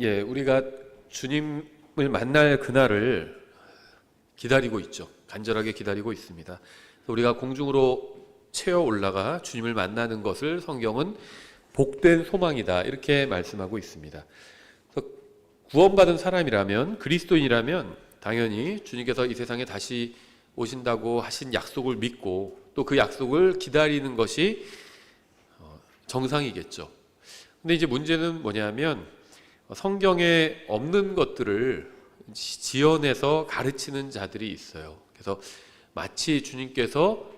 우리가 주님을 만날 그날을 기다리고 있죠. 간절하게 기다리고 있습니다. 우리가 공중으로 채어 올라가 주님을 만나는 것을 성경은 복된 소망이다 이렇게 말씀하고 있습니다. 그래서 구원받은 사람이라면, 그리스도인이라면 당연히 주님께서 이 세상에 다시 오신다고 하신 약속을 믿고 또 그 약속을 기다리는 것이 정상이겠죠. 근데 이제 문제는 뭐냐면 성경에 없는 것들을 지어내서 가르치는 자들이 있어요. 그래서 마치 주님께서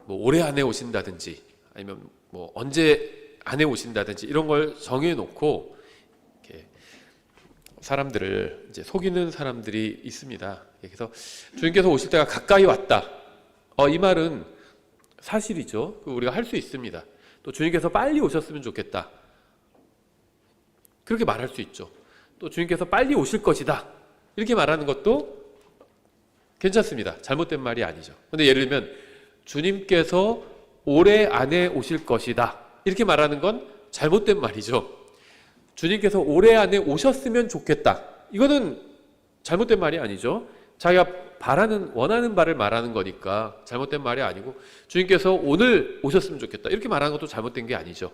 뭐 올해 안에 오신다든지 아니면 뭐 언제 안에 오신다든지 이런 걸 정해놓고 이렇게 사람들을 이제 속이는 사람들이 있습니다. 그래서 주님께서 오실 때가 가까이 왔다. 이 말은 사실이죠. 우리가 할 수 있습니다. 또 주님께서 빨리 오셨으면 좋겠다. 그렇게 말할 수 있죠. 또 주님께서 빨리 오실 것이다. 이렇게 말하는 것도 괜찮습니다. 잘못된 말이 아니죠. 그런데 예를 들면 주님께서 올해 안에 오실 것이다. 이렇게 말하는 건 잘못된 말이죠. 주님께서 올해 안에 오셨으면 좋겠다. 이거는 잘못된 말이 아니죠. 자기가 원하는 바를 말하는 거니까 잘못된 말이 아니고, 주님께서 오늘 오셨으면 좋겠다 이렇게 말하는 것도 잘못된 게 아니죠.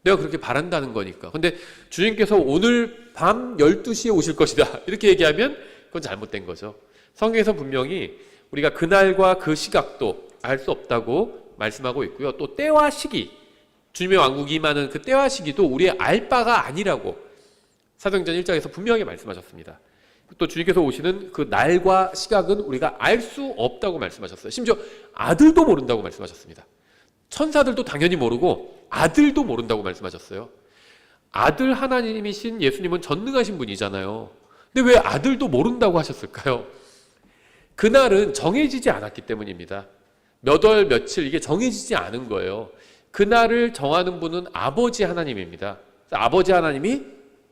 내가 그렇게 바란다는 거니까. 근데 주님께서 오늘 밤 12시에 오실 것이다 이렇게 얘기하면 그건 잘못된 거죠. 성경에서 분명히 우리가 그날과 그 시각도 알 수 없다고 말씀하고 있고요. 또 때와 시기, 주님의 왕국이 임하는 그 때와 시기도 우리의 알 바가 아니라고 사도행전 1장에서 분명히 말씀하셨습니다. 또 주님께서 오시는 그 날과 시각은 우리가 알 수 없다고 말씀하셨어요. 심지어 아들도 모른다고 말씀하셨습니다. 천사들도 당연히 모르고 아들도 모른다고 말씀하셨어요. 아들 하나님이신 예수님은 전능하신 분이잖아요. 근데 왜 아들도 모른다고 하셨을까요? 그날은 정해지지 않았기 때문입니다. 몇 월 며칠 이게 정해지지 않은 거예요. 그날을 정하는 분은 아버지 하나님입니다. 아버지 하나님이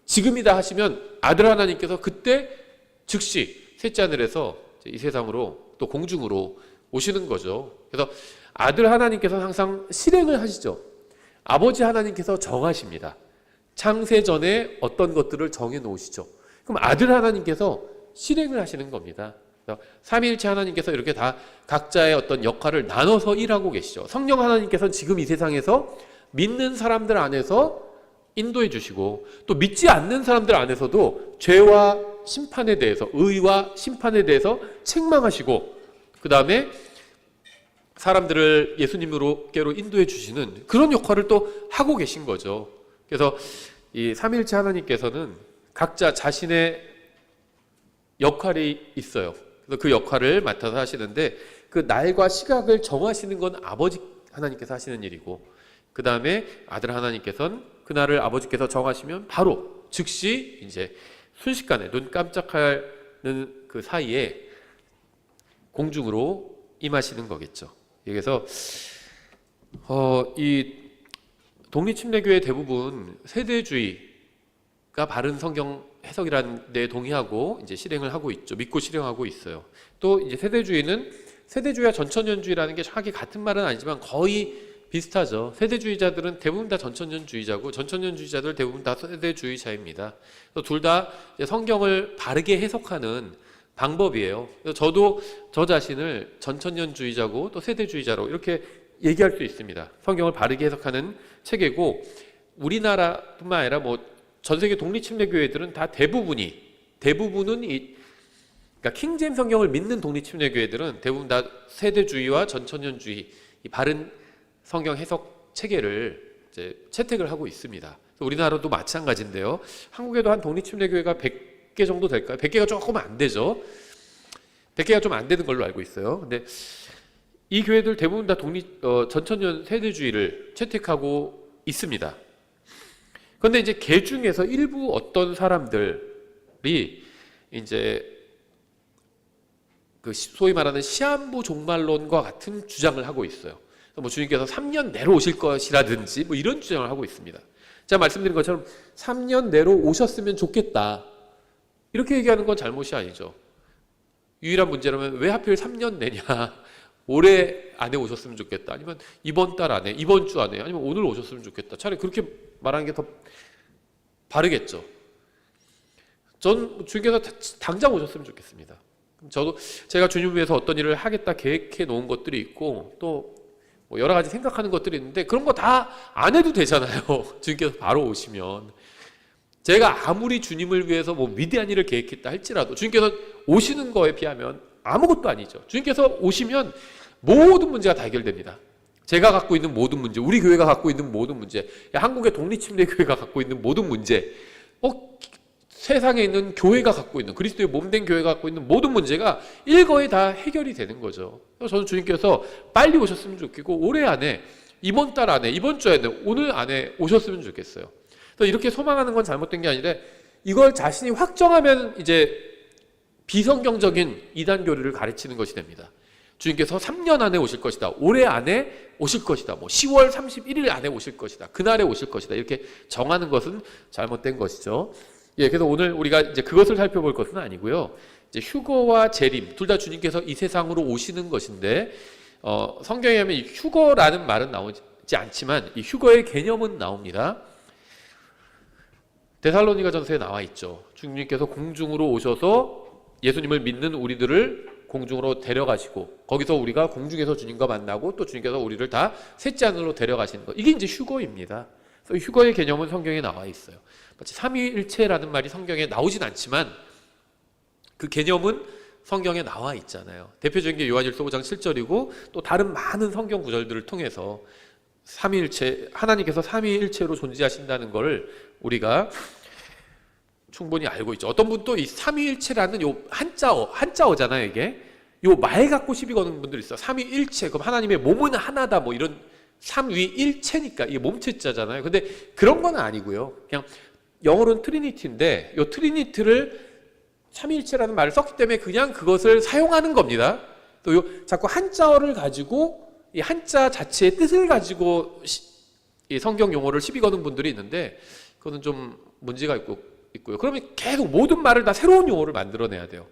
지금이다 하시면 아들 하나님께서 그때 즉시 셋째 하늘에서 이 세상으로 또 공중으로 오시는 거죠. 그래서 아들 하나님께서는 항상 실행을 하시죠. 아버지 하나님께서 정하십니다. 창세 전에 어떤 것들을 정해 놓으시죠. 그럼 아들 하나님께서 실행을 하시는 겁니다. 삼위일체 하나님께서 이렇게 다 각자의 어떤 역할을 나눠서 일하고 계시죠. 성령 하나님께서는 지금 이 세상에서 믿는 사람들 안에서 인도해 주시고, 또 믿지 않는 사람들 안에서도 죄와 심판에 대해서, 의와 심판에 대해서 책망하시고, 그 다음에 사람들을 예수님으로께로 인도해 주시는 그런 역할을 또 하고 계신 거죠. 그래서 이 삼위일체 하나님께서는 각자 자신의 역할이 있어요. 그래서 그 역할을 맡아서 하시는데, 그 날과 시각을 정하시는 건 아버지 하나님께서 하시는 일이고, 그 다음에 아들 하나님께서는 그날을 아버지께서 정하시면 바로 즉시 이제 순식간에 눈 깜짝하는 그 사이에 공중으로 임하시는 거겠죠. 그래서 이 독립침례교회 대부분 세대주의가 바른 성경 해석이라는 데 동의하고 이제 실행을 하고 있죠. 믿고 실행하고 있어요. 또 이제 세대주의와 전천년주의라는 게 정확히 같은 말은 아니지만 거의 비슷하죠. 세대주의자들은 대부분 다 전천년주의자고, 전천년주의자들 대부분 다 세대주의자입니다. 둘 다 성경을 바르게 해석하는 방법이에요. 저도 저 자신을 전천년주의자고 또 세대주의자로 이렇게 얘기할 수 있습니다. 성경을 바르게 해석하는 체계고, 우리나라뿐만 아니라 뭐 전 세계 독립침례교회들은 다 대부분은 그러니까 킹제임 성경을 믿는 독립침례교회들은 대부분 다 세대주의와 전천년주의, 이 바른 성경 해석 체계를 이제 채택을 하고 있습니다. 우리나라도 마찬가지인데요. 한국에도 한 독립침례교회가 100개 정도 될까요? 100개가 조금 안 되죠. 100개가 좀 안 되는 걸로 알고 있어요. 근데 이 교회들 대부분 다 전천년 세대주의를 채택하고 있습니다. 그런데 이제 개 중에서 일부 어떤 사람들이 이제 그 소위 말하는 시한부 종말론과 같은 주장을 하고 있어요. 뭐 주님께서 3년 내로 오실 것이라든지 뭐 이런 주장을 하고 있습니다. 제가 말씀드린 것처럼 3년 내로 오셨으면 좋겠다 이렇게 얘기하는 건 잘못이 아니죠. 유일한 문제라면 왜 하필 3년 내냐, 올해 안에 오셨으면 좋겠다, 아니면 이번 달 안에, 이번 주 안에, 아니면 오늘 오셨으면 좋겠다, 차라리 그렇게 말하는 게 더 바르겠죠. 전 주님께서 당장 오셨으면 좋겠습니다. 저도 제가 주님을 위해서 어떤 일을 하겠다 계획해 놓은 것들이 있고 또 뭐 여러 가지 생각하는 것들이 있는데 그런 거 다 안 해도 되잖아요. 주님께서 바로 오시면. 제가 아무리 주님을 위해서 뭐 위대한 일을 계획했다 할지라도 주님께서 오시는 거에 비하면 아무것도 아니죠. 주님께서 오시면 모든 문제가 다 해결됩니다. 제가 갖고 있는 모든 문제, 우리 교회가 갖고 있는 모든 문제, 한국의 독립침례교회가 갖고 있는 모든 문제, 세상에 있는 교회가 갖고 있는, 그리스도의 몸된 교회가 갖고 있는 모든 문제가 일거에 다 해결이 되는 거죠. 그래서 저는 주님께서 빨리 오셨으면 좋겠고 올해 안에, 이번 달 안에, 이번 주 안에, 오늘 안에 오셨으면 좋겠어요. 그래서 이렇게 소망하는 건 잘못된 게 아니라 이걸 자신이 확정하면 이제 비성경적인 이단 교리를 가르치는 것이 됩니다. 주님께서 3년 안에 오실 것이다. 올해 안에 오실 것이다. 뭐 10월 31일 안에 오실 것이다. 그날에 오실 것이다. 이렇게 정하는 것은 잘못된 것이죠. 그래서 오늘 우리가 이제 그것을 살펴볼 것은 아니고요. 이제 휴거와 재림 둘 다 주님께서 이 세상으로 오시는 것인데 성경에 하면 이 휴거라는 말은 나오지 않지만 이 휴거의 개념은 나옵니다. 데살로니가전서에 나와 있죠. 주님께서 공중으로 오셔서 예수님을 믿는 우리들을 공중으로 데려가시고 거기서 우리가 공중에서 주님과 만나고 또 주님께서 우리를 다 셋째 하늘로 데려가시는 것. 이게 이제 휴거입니다. 그래서 휴거의 개념은 성경에 나와 있어요. 마치 삼위일체라는 말이 성경에 나오진 않지만 그 개념은 성경에 나와 있잖아요. 대표적인 게 요한일서 5장 7절이고 또 다른 많은 성경 구절들을 통해서 삼위일체, 하나님께서 삼위일체로 존재하신다는 것을 우리가 충분히 알고 있죠. 어떤 분 또 이 삼위일체라는 요 한자어잖아요. 이게 요 말 갖고 시비 거는 분들 있어요. 삼위일체, 그럼 하나님의 몸은 하나다 뭐 이런 삼위일체니까 이게 몸체자잖아요. 근데 그런 건 아니고요. 그냥 영어로는 트리니티인데 이 트리니티를 삼위일체라는 말을 썼기 때문에 그냥 그것을 사용하는 겁니다. 또 요 자꾸 한자어를 가지고 이 한자 자체의 뜻을 가지고 이 성경 용어를 시비 거는 분들이 있는데 그거는 좀 문제가 있고요. 그러면 계속 모든 말을 다 새로운 용어를 만들어내야 돼요.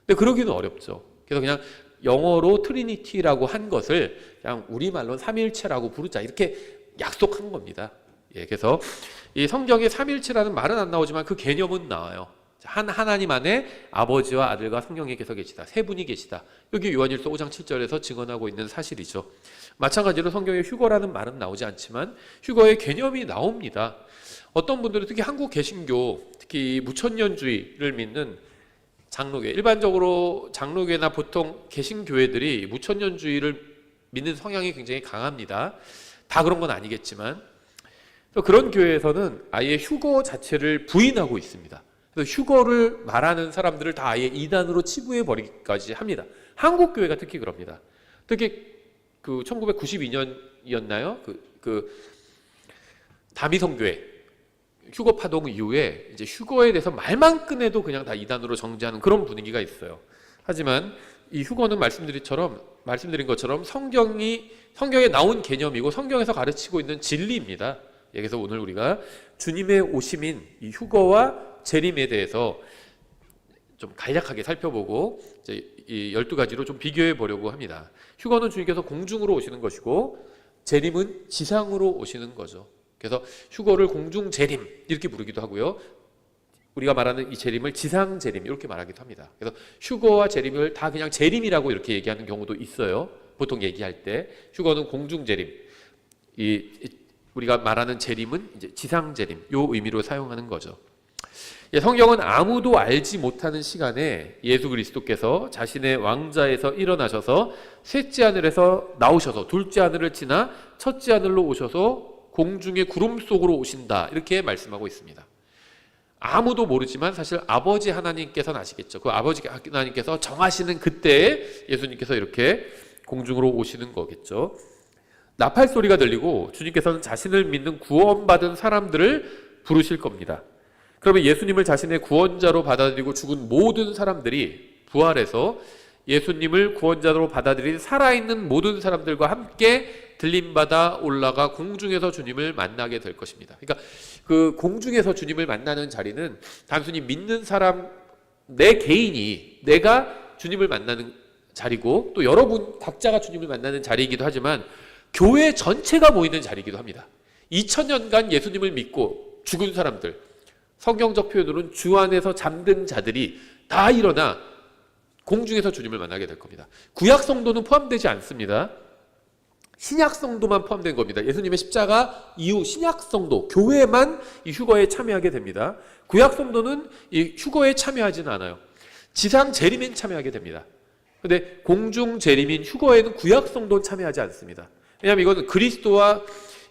근데 그러기는 어렵죠. 그래서 그냥 영어로 트리니티라고 한 것을 그냥 우리말로 삼위일체라고 부르자 이렇게 약속한 겁니다. 그래서 이 성경에 삼위일체라는 말은 안 나오지만 그 개념은 나와요. 하나님 안에 아버지와 아들과 성령님께서 계시다. 세 분이 계시다. 여기 요한일서 5장 7절에서 증언하고 있는 사실이죠. 마찬가지로 성경에 휴거라는 말은 나오지 않지만 휴거의 개념이 나옵니다. 어떤 분들은 특히 한국 개신교, 특히 무천년주의를 믿는 장로교, 일반적으로 장로교나 보통 개신교회들이 무천년주의를 믿는 성향이 굉장히 강합니다. 다 그런 건 아니겠지만 그런 교회에서는 아예 휴거 자체를 부인하고 있습니다. 그래서 휴거를 말하는 사람들을 다 아예 이단으로 치부해 버리기까지 합니다. 한국 교회가 특히 그럽니다. 특히 그 1992년이었나요? 그 다미성교회 휴거 파동 이후에 이제 휴거에 대해서 말만 꺼내도 그냥 다 이단으로 정죄하는 그런 분위기가 있어요. 하지만 이 휴거는 말씀드린 것처럼 성경에 나온 개념이고 성경에서 가르치고 있는 진리입니다. 그래서 오늘 우리가 주님의 오심인 이 휴거와 재림에 대해서 좀 간략하게 살펴보고 이제 이 12가지로 좀 비교해 보려고 합니다. 휴거는 주님께서 공중으로 오시는 것이고 재림은 지상으로 오시는 거죠. 그래서 휴거를 공중 재림 이렇게 부르기도 하고요. 우리가 말하는 이 재림을 지상 재림 이렇게 말하기도 합니다. 그래서 휴거와 재림을 다 그냥 재림이라고 이렇게 얘기하는 경우도 있어요. 보통 얘기할 때 휴거는 공중 재림, 우리가 말하는 재림은 이제 지상 재림 요 의미로 사용하는 거죠. 성경은 아무도 알지 못하는 시간에 예수 그리스도께서 자신의 왕자에서 일어나셔서 셋째 하늘에서 나오셔서 둘째 하늘을 지나 첫째 하늘로 오셔서 공중의 구름 속으로 오신다 이렇게 말씀하고 있습니다. 아무도 모르지만 사실 아버지 하나님께서는 아시겠죠. 그 아버지 하나님께서 정하시는 그때에 예수님께서 이렇게 공중으로 오시는 거겠죠. 나팔 소리가 들리고 주님께서는 자신을 믿는 구원받은 사람들을 부르실 겁니다. 그러면 예수님을 자신의 구원자로 받아들이고 죽은 모든 사람들이 부활해서 예수님을 구원자로 받아들인 살아있는 모든 사람들과 함께 들림받아 올라가 공중에서 주님을 만나게 될 것입니다. 그러니까 그 공중에서 주님을 만나는 자리는 단순히 믿는 사람 내 개인이 내가 주님을 만나는 자리고 또 여러분 각자가 주님을 만나는 자리이기도 하지만 교회 전체가 모이는 자리이기도 합니다. 2000년간 예수님을 믿고 죽은 사람들 성경적 표현으로는 주 안에서 잠든 자들이 다 일어나 공중에서 주님을 만나게 될 겁니다. 구약 성도는 포함되지 않습니다. 신약 성도만 포함된 겁니다. 예수님의 십자가 이후 신약 성도, 교회만 이 휴거에 참여하게 됩니다. 구약 성도는 이 휴거에 참여하지는 않아요. 지상 재림엔 참여하게 됩니다. 근데 공중 재림인 휴거에는 구약 성도는 참여하지 않습니다. 왜냐하면 이거는 그리스도와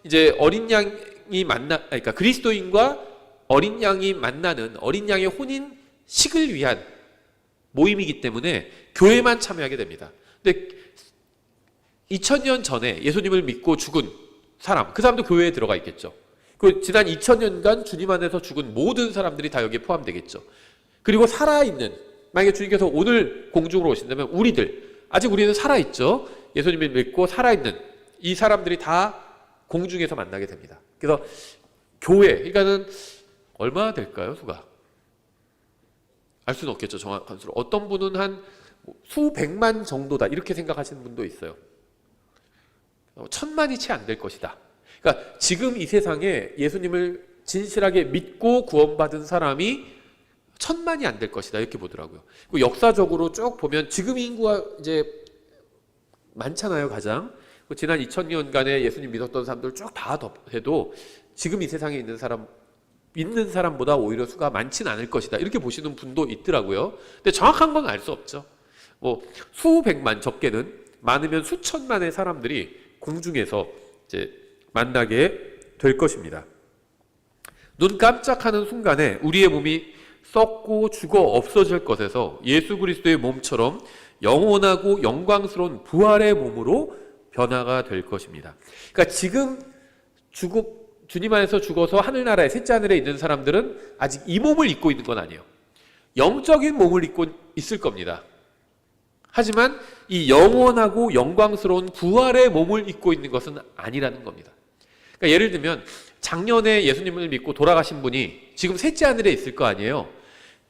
이제 어린 양이 그러니까 그리스도인과 어린 양이 만나는 어린 양의 혼인식을 위한 모임이기 때문에 교회만 참여하게 됩니다. 근데 2000년 전에 예수님을 믿고 죽은 사람, 그 사람도 교회에 들어가 있겠죠. 그 지난 2000년간 주님 안에서 죽은 모든 사람들이 다 여기에 포함되겠죠. 그리고 살아있는, 만약에 주님께서 오늘 공중으로 오신다면 아직 우리는 살아있죠. 예수님을 믿고 살아있는 이 사람들이 다 공중에서 만나게 됩니다. 그래서 교회, 그러니까는 얼마나 될까요, 수가? 알 수는 없겠죠, 정확한 수로. 어떤 분은 한 수백만 정도다 이렇게 생각하시는 분도 있어요. 1000만이 채 안 될 것이다. 그러니까 지금 이 세상에 예수님을 진실하게 믿고 구원받은 사람이 1000만이 안 될 것이다 이렇게 보더라고요. 역사적으로 쭉 보면 지금 인구가 이제 많잖아요, 가장. 지난 2000년간에 예수님 믿었던 사람들 쭉 다 해도 지금 이 세상에 있는 사람 믿는 사람보다 오히려 수가 많지는 않을 것이다 이렇게 보시는 분도 있더라고요. 근데 정확한 건 알 수 없죠. 수백만, 적게는 많으면 수천만의 사람들이 공중에서 이제 만나게 될 것입니다. 눈 깜짝하는 순간에 우리의 몸이 썩고 죽어 없어질 것에서 예수 그리스도의 몸처럼 영원하고 영광스러운 부활의 몸으로 변화가 될 것입니다. 그러니까 지금 주님 안에서 죽어서 하늘나라에 셋째 하늘에 있는 사람들은 아직 이 몸을 입고 있는 건 아니에요. 영적인 몸을 입고 있을 겁니다. 하지만 이 영원하고 영광스러운 부활의 몸을 입고 있는 것은 아니라는 겁니다. 그러니까 예를 들면 작년에 예수님을 믿고 돌아가신 분이 지금 셋째 하늘에 있을 거 아니에요.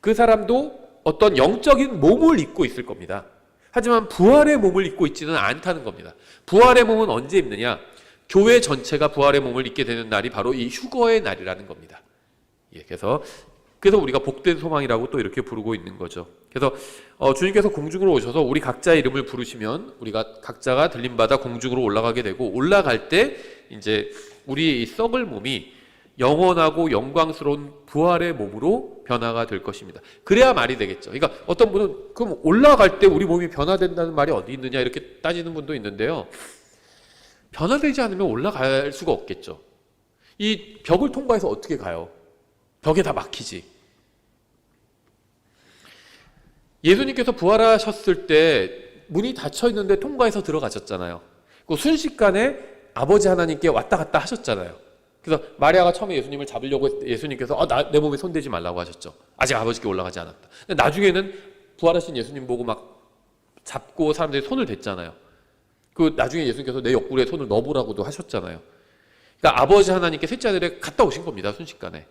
그 사람도 어떤 영적인 몸을 입고 있을 겁니다. 하지만 부활의 몸을 입고 있지는 않다는 겁니다. 부활의 몸은 언제 입느냐? 교회 전체가 부활의 몸을 입게 되는 날이 바로 이 휴거의 날이라는 겁니다. 그래서 우리가 복된 소망이라고 또 이렇게 부르고 있는 거죠. 그래서 주님께서 공중으로 오셔서 우리 각자의 이름을 부르시면 우리가 각자가 들림받아 공중으로 올라가게 되고, 올라갈 때 이제 우리의 이 썩을 몸이 영원하고 영광스러운 부활의 몸으로 변화가 될 것입니다. 그래야 말이 되겠죠. 그러니까 어떤 분은 그럼 올라갈 때 우리 몸이 변화된다는 말이 어디 있느냐 이렇게 따지는 분도 있는데요. 변화되지 않으면 올라갈 수가 없겠죠. 이 벽을 통과해서 어떻게 가요? 벽에 다 막히지. 예수님께서 부활하셨을 때 문이 닫혀 있는데 통과해서 들어가셨잖아요. 그 순식간에 아버지 하나님께 왔다 갔다 하셨잖아요. 그래서 마리아가 처음에 예수님을 잡으려고 예수님께서 내 몸에 손대지 말라고 하셨죠. 아직 아버지께 올라가지 않았다. 근데 나중에는 부활하신 예수님 보고 막 잡고 사람들이 손을 댔잖아요. 그 나중에 예수님께서 내 옆구리에 손을 넣어보라고도 하셨잖아요. 그러니까 아버지 하나님께 셋째 하늘에 갔다 오신 겁니다. 순식간에.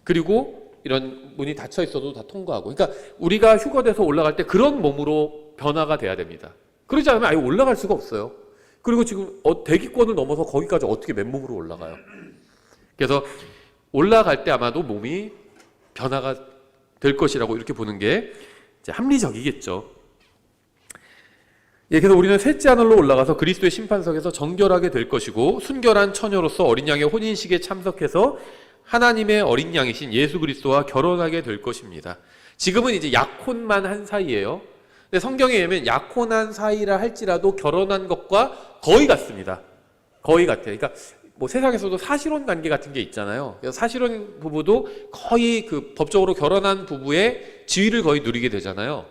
그리고 이런 문이 닫혀 있어도 다 통과하고. 그러니까 우리가 휴거돼서 올라갈 때 그런 몸으로 변화가 돼야 됩니다. 그러지 않으면 아예 올라갈 수가 없어요. 그리고 지금 대기권을 넘어서 거기까지 어떻게 맨몸으로 올라가요? 그래서 올라갈 때 아마도 몸이 변화가 될 것이라고 이렇게 보는 게 이제 합리적이겠죠. 그래서 우리는 셋째 하늘로 올라가서 그리스도의 심판석에서 정결하게 될 것이고, 순결한 처녀로서 어린 양의 혼인식에 참석해서 하나님의 어린 양이신 예수 그리스도와 결혼하게 될 것입니다. 지금은 이제 약혼만 한 사이예요. 근데 성경에 의하면 약혼한 사이라 할지라도 결혼한 것과 거의 같습니다. 거의 같아요. 그러니까 세상에서도 사실혼 관계 같은 게 있잖아요. 그래서 사실혼 부부도 거의 그 법적으로 결혼한 부부의 지위를 거의 누리게 되잖아요.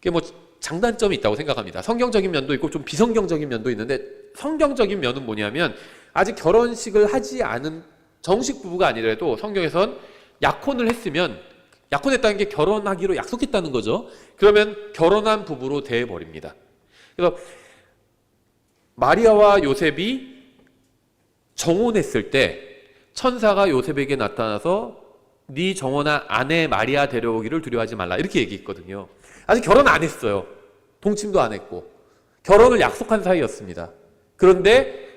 그게 장단점이 있다고 생각합니다. 성경적인 면도 있고 좀 비성경적인 면도 있는데, 성경적인 면은 뭐냐면 아직 결혼식을 하지 않은 정식 부부가 아니더라도 성경에선 약혼을 했으면, 약혼했다는 게 결혼하기로 약속했다는 거죠. 그러면 결혼한 부부로 돼버립니다. 그래서 마리아와 요셉이 정혼했을 때 천사가 요셉에게 나타나서 네 정혼한 아내 마리아 데려오기를 두려워하지 말라 이렇게 얘기했거든요. 아직 결혼 안 했어요. 동침도 안 했고 결혼을 약속한 사이였습니다. 그런데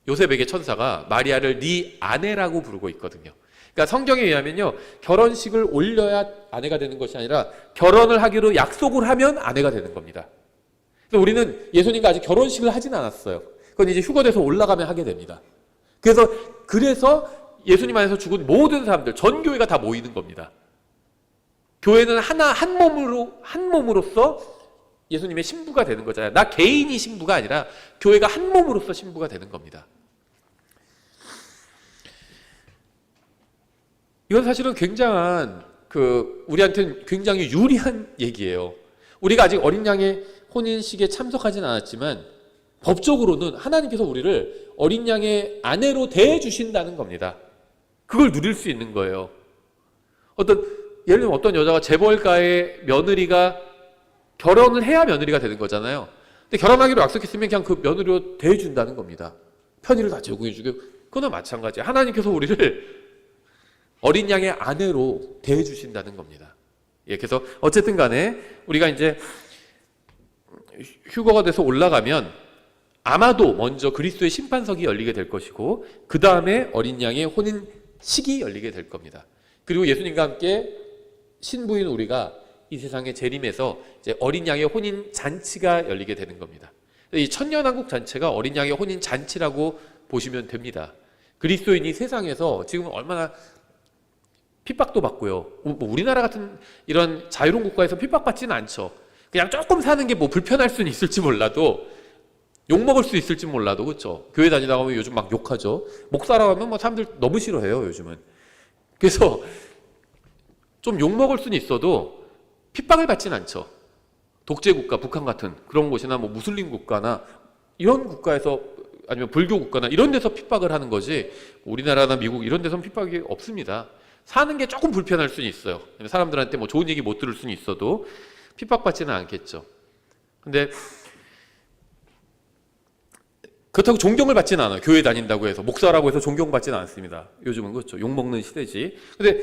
요셉에게 천사가 마리아를 네 아내라고 부르고 있거든요. 그러니까 성경에 의하면요, 결혼식을 올려야 아내가 되는 것이 아니라 결혼을 하기로 약속을 하면 아내가 되는 겁니다. 그래서 우리는 예수님과 아직 결혼식을 하진 않았어요. 그건 이제 휴거돼서 올라가면 하게 됩니다. 그래서 예수님 안에서 죽은 모든 사람들, 전 교회가 다 모이는 겁니다. 교회는 한 몸으로서 예수님의 신부가 되는 거잖아요. 나 개인이 신부가 아니라 교회가 한 몸으로서 신부가 되는 겁니다. 이건 사실은 굉장한 우리한테는 굉장히 유리한 얘기예요. 우리가 아직 어린 양의 혼인식에 참석하진 않았지만 법적으로는 하나님께서 우리를 어린 양의 아내로 대해주신다는 겁니다. 그걸 누릴 수 있는 거예요. 예를 들면 어떤 여자가 재벌가의 며느리가 결혼을 해야 며느리가 되는 거잖아요. 근데 결혼하기로 약속했으면 그냥 그 며느리로 대해준다는 겁니다. 편의를 다 제공해주고. 그거나 마찬가지예요. 하나님께서 우리를 어린 양의 아내로 대해주신다는 겁니다. 예, 그래서 어쨌든 간에 우리가 이제 휴거가 돼서 올라가면 아마도 먼저 그리스도의 심판석이 열리게 될 것이고 그 다음에 어린 양의 혼인식이 열리게 될 겁니다. 그리고 예수님과 함께 신부인 우리가 이 세상의 재림에서 이제 어린 양의 혼인 잔치가 열리게 되는 겁니다. 이 천년왕국 잔치가 어린 양의 혼인 잔치라고 보시면 됩니다. 그리스도인이 세상에서 지금 얼마나 핍박도 받고요. 우리나라 같은 이런 자유로운 국가에서 핍박받지는 않죠. 그냥 조금 사는 게 불편할 수는 있을지 몰라도 욕먹을 수 있을지 몰라도 그렇죠. 교회 다니다 보면 요즘 막 욕하죠. 목사라고 하면 사람들 너무 싫어해요 요즘은. 그래서 좀 욕먹을 수는 있어도 핍박을 받지는 않죠. 독재국가 북한 같은 그런 곳이나 무슬림 국가나 이런 국가에서 아니면 불교 국가나 이런 데서 핍박을 하는 거지 우리나라나 미국 이런 데서는 핍박이 없습니다. 사는 게 조금 불편할 수는 있어요. 사람들한테 좋은 얘기 못 들을 수는 있어도 핍박받지는 않겠죠. 근데 그렇다고 존경을 받지는 않아요. 교회 다닌다고 해서 목사라고 해서 존경받지는 않습니다. 요즘은 그렇죠. 욕먹는 시대지. 근데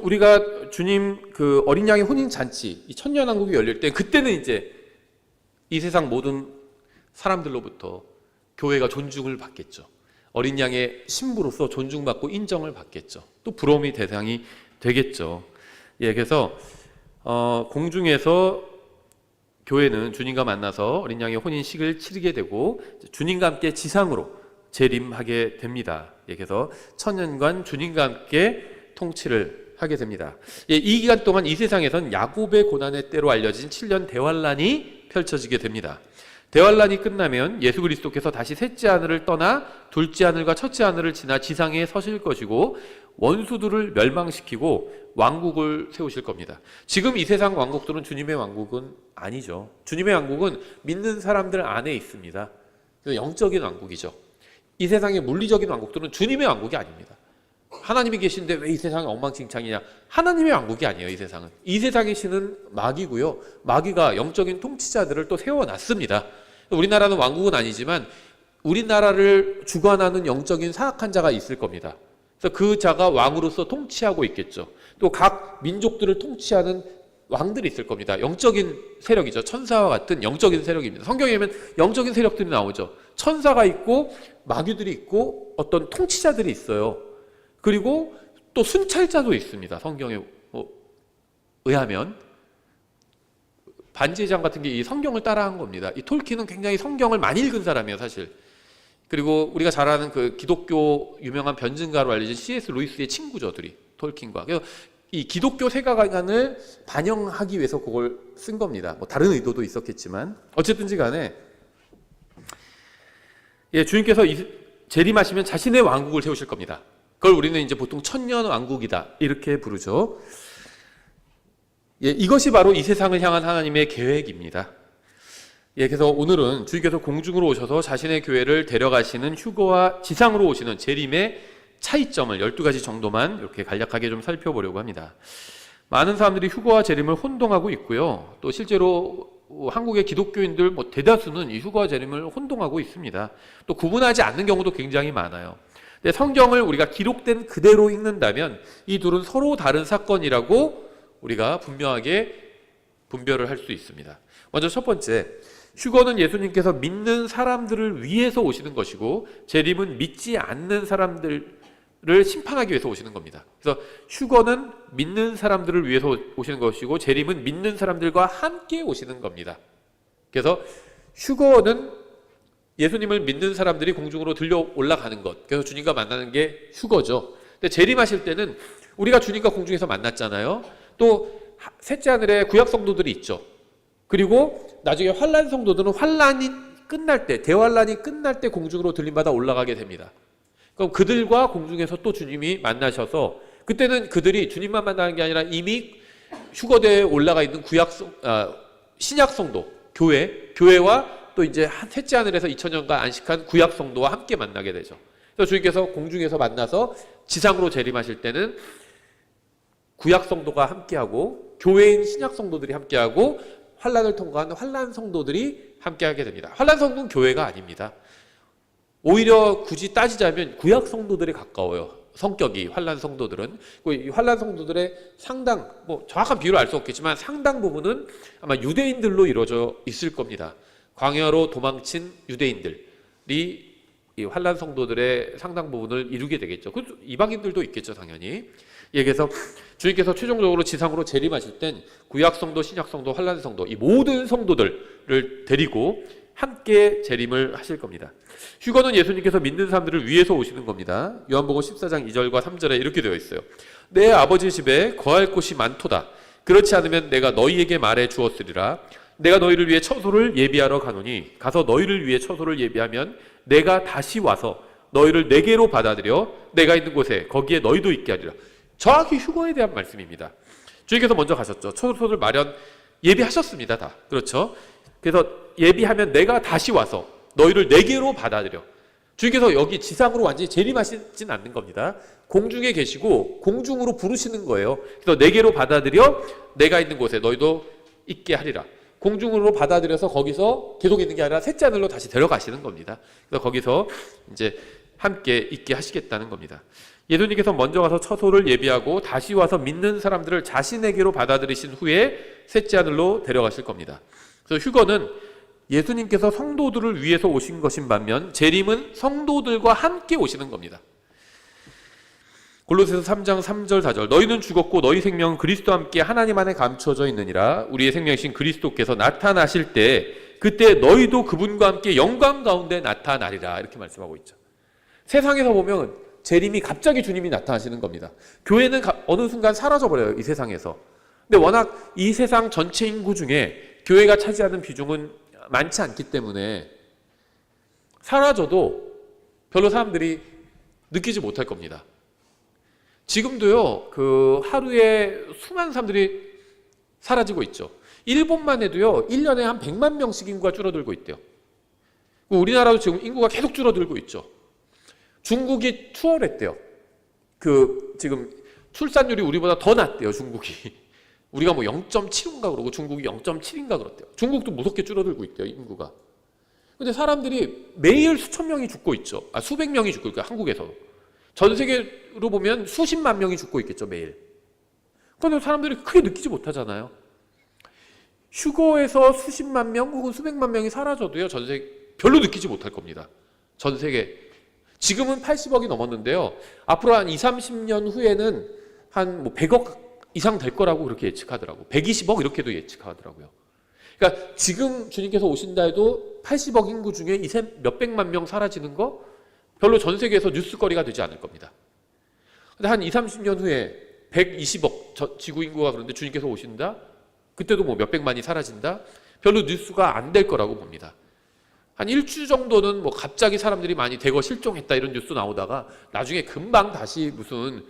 우리가 주님 어린 양의 혼인 잔치, 이 천년왕국이 열릴 때 그때는 이제 이 세상 모든 사람들로부터 교회가 존중을 받겠죠. 어린 양의 신부로서 존중받고 인정을 받겠죠. 또 부러움의 대상이 되겠죠. 예, 그래서 공중에서 교회는 주님과 만나서 어린 양의 혼인식을 치르게 되고 주님과 함께 지상으로 재림하게 됩니다. 예, 그래서 천년간 주님과 함께 통치를 하게 됩니다. 예, 이 기간 동안 이 세상에선 야곱의 고난의 때로 알려진 7년 대환란이 펼쳐지게 됩니다. 대환란이 끝나면 예수 그리스도께서 다시 셋째 하늘을 떠나 둘째 하늘과 첫째 하늘을 지나 지상에 서실 것이고 원수들을 멸망시키고 왕국을 세우실 겁니다. 지금 이 세상 왕국들은 주님의 왕국은 아니죠. 주님의 왕국은 믿는 사람들 안에 있습니다. 영적인 왕국이죠. 이 세상의 물리적인 왕국들은 주님의 왕국이 아닙니다. 하나님이 계신데 왜 이 세상이 엉망진창이냐? 하나님의 왕국이 아니에요. 이 세상은. 이 세상의 신은 마귀고요. 마귀가 영적인 통치자들을 또 세워놨습니다. 우리나라는 왕국은 아니지만 우리나라를 주관하는 영적인 사악한 자가 있을 겁니다. 그래서 그 자가 왕으로서 통치하고 있겠죠. 또 각 민족들을 통치하는 왕들이 있을 겁니다. 영적인 세력이죠. 천사와 같은 영적인 세력입니다. 성경에 보면 영적인 세력들이 나오죠. 천사가 있고 마귀들이 있고 어떤 통치자들이 있어요. 그리고 또 순찰자도 있습니다. 성경에 의하면 반지의 장 같은 게 이 성경을 따라한 겁니다. 이 톨킨은 굉장히 성경을 많이 읽은 사람이에요, 사실. 그리고 우리가 잘 아는 기독교 유명한 변증가로 알려진 C.S. 루이스의 친구저들이 톨킨과. 그래서 이 기독교 세계관을 반영하기 위해서 그걸 쓴 겁니다. 다른 의도도 있었겠지만 어쨌든지 간에 예, 주님께서 재림하시면 자신의 왕국을 세우실 겁니다. 그걸 우리는 이제 보통 천년 왕국이다 이렇게 부르죠. 예, 이것이 바로 이 세상을 향한 하나님의 계획입니다. 예, 그래서 오늘은 주님께서 공중으로 오셔서 자신의 교회를 데려가시는 휴거와 지상으로 오시는 재림의 차이점을 12가지 정도만 이렇게 간략하게 좀 살펴보려고 합니다. 많은 사람들이 휴거와 재림을 혼동하고 있고요. 또 실제로 한국의 기독교인들 대다수는 이 휴거와 재림을 혼동하고 있습니다. 또 구분하지 않는 경우도 굉장히 많아요. 근데 성경을 우리가 기록된 그대로 읽는다면 이 둘은 서로 다른 사건이라고 우리가 분명하게 분별을 할 수 있습니다. 먼저 첫 번째, 휴거는 예수님께서 믿는 사람들을 위해서 오시는 것이고 재림은 믿지 않는 사람들을 심판하기 위해서 오시는 겁니다. 그래서 휴거는 믿는 사람들을 위해서 오시는 것이고 재림은 믿는 사람들과 함께 오시는 겁니다. 그래서 휴거는 예수님을 믿는 사람들이 공중으로 들려 올라가는 것, 그래서 주님과 만나는 게 휴거죠. 근데 재림하실 때는 우리가 주님과 공중에서 만났잖아요. 또 셋째 하늘에 구약 성도들이 있죠. 그리고 나중에 환란 성도들은 환란이 끝날 때, 대환란이 끝날 때 공중으로 들림받아 올라가게 됩니다. 그럼 그들과 공중에서 또 주님이 만나셔서 그때는 그들이 주님만 만나는 게 아니라 이미 휴거대에 올라가 있는 신약 성도, 교회와 또 이제 셋째 하늘에서 2000년간 안식한 구약 성도와 함께 만나게 되죠. 그래서 주님께서 공중에서 만나서 지상으로 재림하실 때는 구약 성도가 함께하고 교회인 신약 성도들이 함께하고 환란을 통과한 환란 성도들이 함께하게 됩니다. 환란 성도는 교회가 아닙니다. 오히려 굳이 따지자면 구약 성도들에 가까워요. 성격이 환란 성도들은. 이 환란 성도들의 상당, 정확한 비율을 알 수 없겠지만 상당 부분은 아마 유대인들로 이루어져 있을 겁니다. 광야로 도망친 유대인들이 이 환란 성도들의 상당 부분을 이루게 되겠죠. 이방인들도 있겠죠, 당연히. 그래서 주님께서 최종적으로 지상으로 재림하실 땐 구약 성도, 신약 성도, 환란 성도 이 모든 성도들을 데리고 함께 재림을 하실 겁니다. 휴거는 예수님께서 믿는 사람들을 위해서 오시는 겁니다. 요한복음 14장 2절과 3절에 이렇게 되어 있어요. 내 아버지 집에 거할 곳이 많도다. 그렇지 않으면 내가 너희에게 말해 주었으리라. 내가 너희를 위해 처소를 예비하러 가노니 가서 너희를 위해 처소를 예비하면 내가 다시 와서 너희를 내게로 받아들여 내가 있는 곳에 거기에 너희도 있게 하리라. 정확히 휴거에 대한 말씀입니다. 주님께서 먼저 가셨죠. 처소를 마련 예비하셨습니다. 다. 그렇죠. 그래서 예비하면 내가 다시 와서 너희를 내게로 받아들여. 주님께서 여기 지상으로 완전히 재림하시진 않는 겁니다. 공중에 계시고 공중으로 부르시는 거예요. 그래서 내게로 받아들여 내가 있는 곳에 너희도 있게 하리라. 공중으로 받아들여서 거기서 계속 있는 게 아니라 셋째 하늘로 다시 데려가시는 겁니다. 그래서 거기서 이제 함께 있게 하시겠다는 겁니다. 예수님께서 먼저 가서 처소를 예비하고 다시 와서 믿는 사람들을 자신에게로 받아들이신 후에 셋째 하늘로 데려가실 겁니다. 그래서 휴거는 예수님께서 성도들을 위해서 오신 것인 반면 재림은 성도들과 함께 오시는 겁니다. 골로새서 3장 3절 4절 너희는 죽었고 너희 생명은 그리스도와 함께 하나님 안에 감춰져 있느니라. 우리의 생명이신 그리스도께서 나타나실 때 그때 너희도 그분과 함께 영광 가운데 나타나리라. 이렇게 말씀하고 있죠. 세상에서 보면 재림이 갑자기 주님이 나타나시는 겁니다. 교회는 어느 순간 사라져버려요. 이 세상에서. 근데 워낙 이 세상 전체 인구 중에 교회가 차지하는 비중은 많지 않기 때문에 사라져도 별로 사람들이 느끼지 못할 겁니다. 지금도요, 하루에 수많은 사람들이 사라지고 있죠. 일본만 해도요, 1년에 한 100만 명씩 인구가 줄어들고 있대요. 우리나라도 지금 인구가 계속 줄어들고 있죠. 중국이 추월했대요. 지금 출산율이 우리보다 더 낮대요, 중국이. 우리가 0.75인가 그러고 중국이 0.7인가 그렇대요. 중국도 무섭게 줄어들고 있대요, 인구가. 근데 사람들이 매일 수천 명이 죽고 있죠. 수백 명이 죽고 있고, 한국에서. 전 세계로 보면 수십만 명이 죽고 있겠죠, 매일. 그런데 사람들이 크게 느끼지 못하잖아요. 휴거에서 수십만 명 혹은 수백만 명이 사라져도요, 전 세계 별로 느끼지 못할 겁니다. 전 세계. 지금은 80억이 넘었는데요. 앞으로 한 20, 30년 후에는 한 100억 이상 될 거라고 그렇게 예측하더라고요. 120억 이렇게도 예측하더라고요. 그러니까 지금 주님께서 오신다 해도 80억 인구 중에 몇백만 명 사라지는 거 별로 전 세계에서 뉴스거리가 되지 않을 겁니다. 근데 한 20, 30년 후에 120억 지구 인구가 그런데 주님께서 오신다? 그때도 몇백만이 사라진다? 별로 뉴스가 안 될 거라고 봅니다. 한 일주 정도는 갑자기 사람들이 많이 대거 실종했다 이런 뉴스 나오다가 나중에 금방 다시 무슨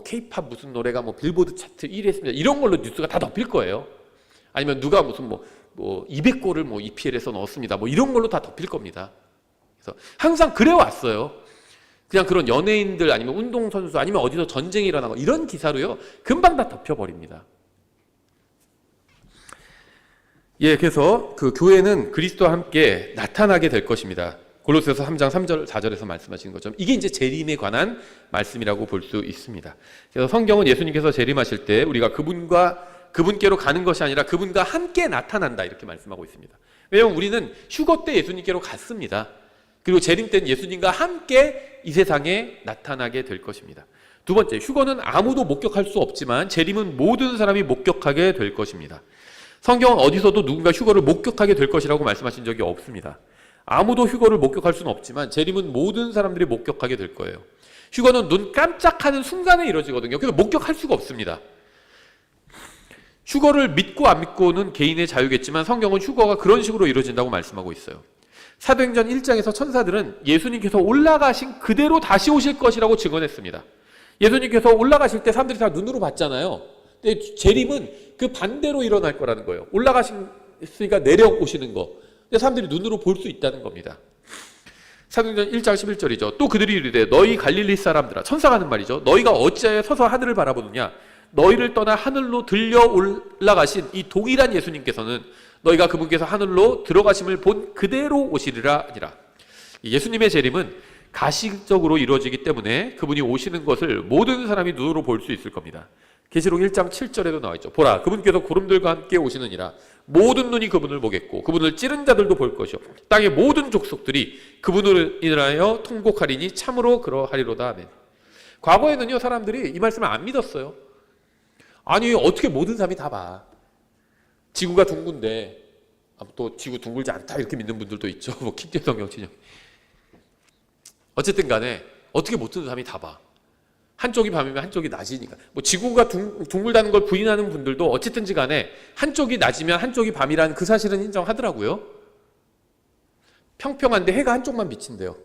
케이팝 무슨 노래가 빌보드 차트 1위 했습니다. 이런 걸로 뉴스가 다 덮일 거예요. 아니면 누가 무슨 200골을 EPL에서 넣었습니다. 이런 걸로 다 덮일 겁니다. 그래서 항상 그래 왔어요. 그냥 그런 연예인들 아니면 운동선수 아니면 어디서 전쟁이 일어나고 이런 기사로요. 금방 다 덮여버립니다. 그래서 교회는 그리스도와 함께 나타나게 될 것입니다. 골로새서 3장 3절 4절에서 말씀하신 것처럼 이게 이제 재림에 관한 말씀이라고 볼 수 있습니다. 그래서 성경은 예수님께서 재림하실 때 우리가 그분과 그분께로 가는 것이 아니라 그분과 함께 나타난다 이렇게 말씀하고 있습니다. 왜냐하면 우리는 휴거 때 예수님께로 갔습니다. 그리고 재림 때는 예수님과 함께 이 세상에 나타나게 될 것입니다. 두 번째, 휴거는 아무도 목격할 수 없지만 재림은 모든 사람이 목격하게 될 것입니다. 성경은 어디서도 누군가 휴거를 목격하게 될 것이라고 말씀하신 적이 없습니다. 아무도 휴거를 목격할 수는 없지만 재림은 모든 사람들이 목격하게 될 거예요. 휴거는 눈 깜짝하는 순간에 이루어지거든요. 그래서 목격할 수가 없습니다. 휴거를 믿고 안 믿고는 개인의 자유겠지만 성경은 휴거가 그런 식으로 이루어진다고 말씀하고 있어요. 사도행전 1장에서 천사들은 예수님께서 올라가신 그대로 다시 오실 것이라고 증언했습니다. 예수님께서 올라가실 때 사람들이 다 눈으로 봤잖아요. 근데 재림은 그 반대로 일어날 거라는 거예요. 올라가시니까 내려오시는 거. 근데 사람들이 눈으로 볼 수 있다는 겁니다. 사도행전 1장 11절이죠. 또 그들이 이르되 너희 갈릴리 사람들아, 천사가 하는 말이죠. 너희가 어찌하여 서서 하늘을 바라보느냐. 너희를 떠나 하늘로 들려 올라가신 이 동일한 예수님께서는 너희가 그분께서 하늘로 들어가심을 본 그대로 오시리라 하니라. 예수님의 재림은 가시적으로 이루어지기 때문에 그분이 오시는 것을 모든 사람이 눈으로 볼 수 있을 겁니다. 계시록 1장 7절에도 나와 있죠. 보라, 그분께서 구름들과 함께 오시느니라. 모든 눈이 그분을 보겠고 그분을 찌른 자들도 볼 것이요 땅의 모든 족속들이 그분을 인하여 통곡하리니 참으로 그러하리로다. 아멘. 과거에는요, 사람들이 이 말씀을 안 믿었어요. 아니, 어떻게 모든 사람이 다 봐. 지구가 둥근데 또 지구 둥글지 않다 이렇게 믿는 분들도 있죠. 뭐 킹제 성경 진영. 어쨌든 간에 어떻게 모든 사람이 다 봐. 한쪽이 밤이면 한쪽이 낮이니까. 뭐 지구가 둥글다는 걸 부인하는 분들도 어쨌든지 간에 한쪽이 낮이면 한쪽이 밤이라는 그 사실은 인정하더라고요. 평평한데 해가 한쪽만 비친대요.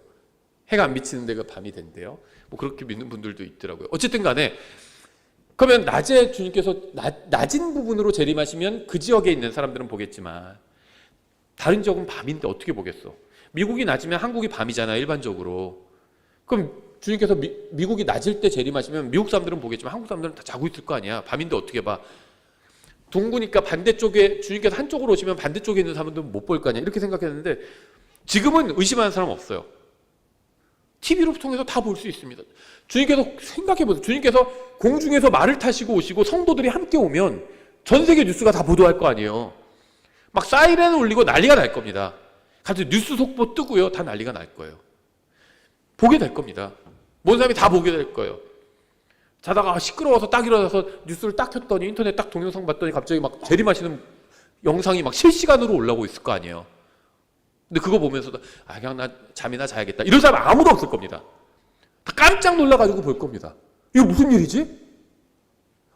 해가 안 비치는 데가 밤이 된대요. 뭐 그렇게 믿는 분들도 있더라고요. 어쨌든 간에 그러면 낮에 주님께서 낮은 부분으로 재림하시면 그 지역에 있는 사람들은 보겠지만 다른 지역은 밤인데 어떻게 보겠어? 미국이 낮으면 한국이 밤이잖아, 일반적으로. 그럼 주님께서 미국이 낮을 때 재림하시면 미국 사람들은 보겠지만 한국 사람들은 다 자고 있을 거 아니야. 밤인데 어떻게 봐? 둥그니까 반대쪽에 주님께서 한쪽으로 오시면 반대쪽에 있는 사람들은 못 볼 거 아니야. 이렇게 생각했는데 지금은 의심하는 사람 없어요. TV로 통해서 다 볼 수 있습니다. 주님께서 생각해보세요. 주님께서 공중에서 말을 타시고 오시고 성도들이 함께 오면 전 세계 뉴스가 다 보도할 거 아니에요. 막 사이렌을 울리고 난리가 날 겁니다. 갑자기 뉴스 속보 뜨고요. 다 난리가 날 거예요. 보게 될 겁니다. 모든 사람이 다 보게 될 거예요. 자다가 시끄러워서 딱 일어나서 뉴스를 딱 켰더니 인터넷 딱 동영상 봤더니 갑자기 막 재림하시는 영상이 막 실시간으로 올라오고 있을 거 아니에요. 근데 그거 보면서도 그냥 나 잠이나 자야겠다 이런 사람 아무도 없을 겁니다. 다 깜짝 놀라가지고 볼 겁니다. 이거 무슨 일이지?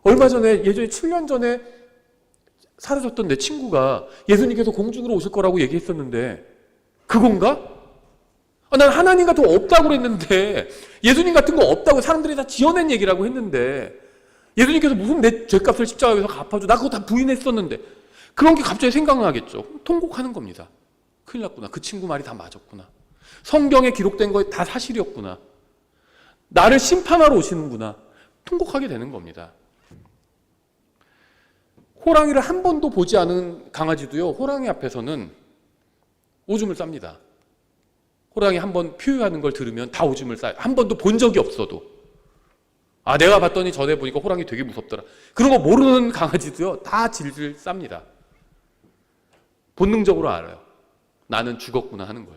얼마 전에 예전에 7년 전에 사라졌던 내 친구가 예수님께서 공중으로 오실 거라고 얘기했었는데 그건가? 난 하나님 같은 거 없다고 그랬는데 예수님 같은 거 없다고 사람들이 다 지어낸 얘기라고 했는데 예수님께서 무슨 내 죄값을 십자가에서 갚아줘. 나 그거 다 부인했었는데 그런 게 갑자기 생각나겠죠. 통곡하는 겁니다. 큰일 났구나. 그 친구 말이 다 맞았구나. 성경에 기록된 거 다 사실이었구나. 나를 심판하러 오시는구나. 통곡하게 되는 겁니다. 호랑이를 한 번도 보지 않은 강아지도요, 호랑이 앞에서는 오줌을 쌉니다. 호랑이 한 번 표현하는 걸 들으면 다 오줌을 싸요. 한 번도 본 적이 없어도. 내가 봤더니 전에 보니까 호랑이 되게 무섭더라. 그런 거 모르는 강아지도요, 다 질질 쌉니다. 본능적으로 알아요. 나는 죽었구나 하는 걸.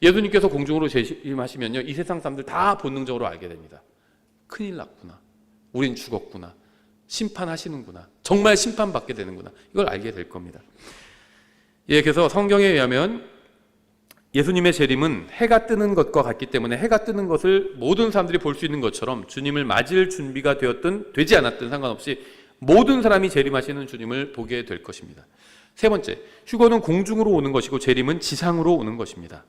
예수님께서 공중으로 재림하시면요, 이 세상 사람들 다 본능적으로 알게 됩니다. 큰일 났구나. 우린 죽었구나. 심판하시는구나. 정말 심판받게 되는구나. 이걸 알게 될 겁니다. 그래서 성경에 의하면 예수님의 재림은 해가 뜨는 것과 같기 때문에 해가 뜨는 것을 모든 사람들이 볼 수 있는 것처럼 주님을 맞을 준비가 되었든 되지 않았든 상관없이 모든 사람이 재림하시는 주님을 보게 될 것입니다. 세 번째, 휴거는 공중으로 오는 것이고 재림은 지상으로 오는 것입니다.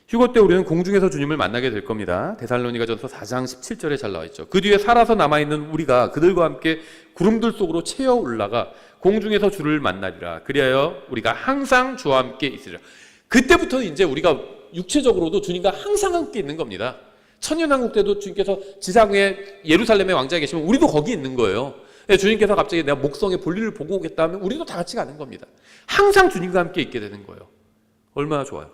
휴거 때 우리는 공중에서 주님을 만나게 될 겁니다. 데살로니가전서 4장 17절에 잘 나와 있죠. 그 뒤에 살아서 남아있는 우리가 그들과 함께 구름들 속으로 채어 올라가 공중에서 주를 만나리라. 그리하여 우리가 항상 주와 함께 있으리라. 그때부터는 이제 우리가 육체적으로도 주님과 항상 함께 있는 겁니다. 천년왕국 때도 주님께서 지상에 예루살렘의 왕자에 계시면 우리도 거기 있는 거예요. 주님께서 갑자기 내가 목성의 볼일을 보고 오겠다 하면 우리도 다 같이 가는 겁니다. 항상 주님과 함께 있게 되는 거예요. 얼마나 좋아요.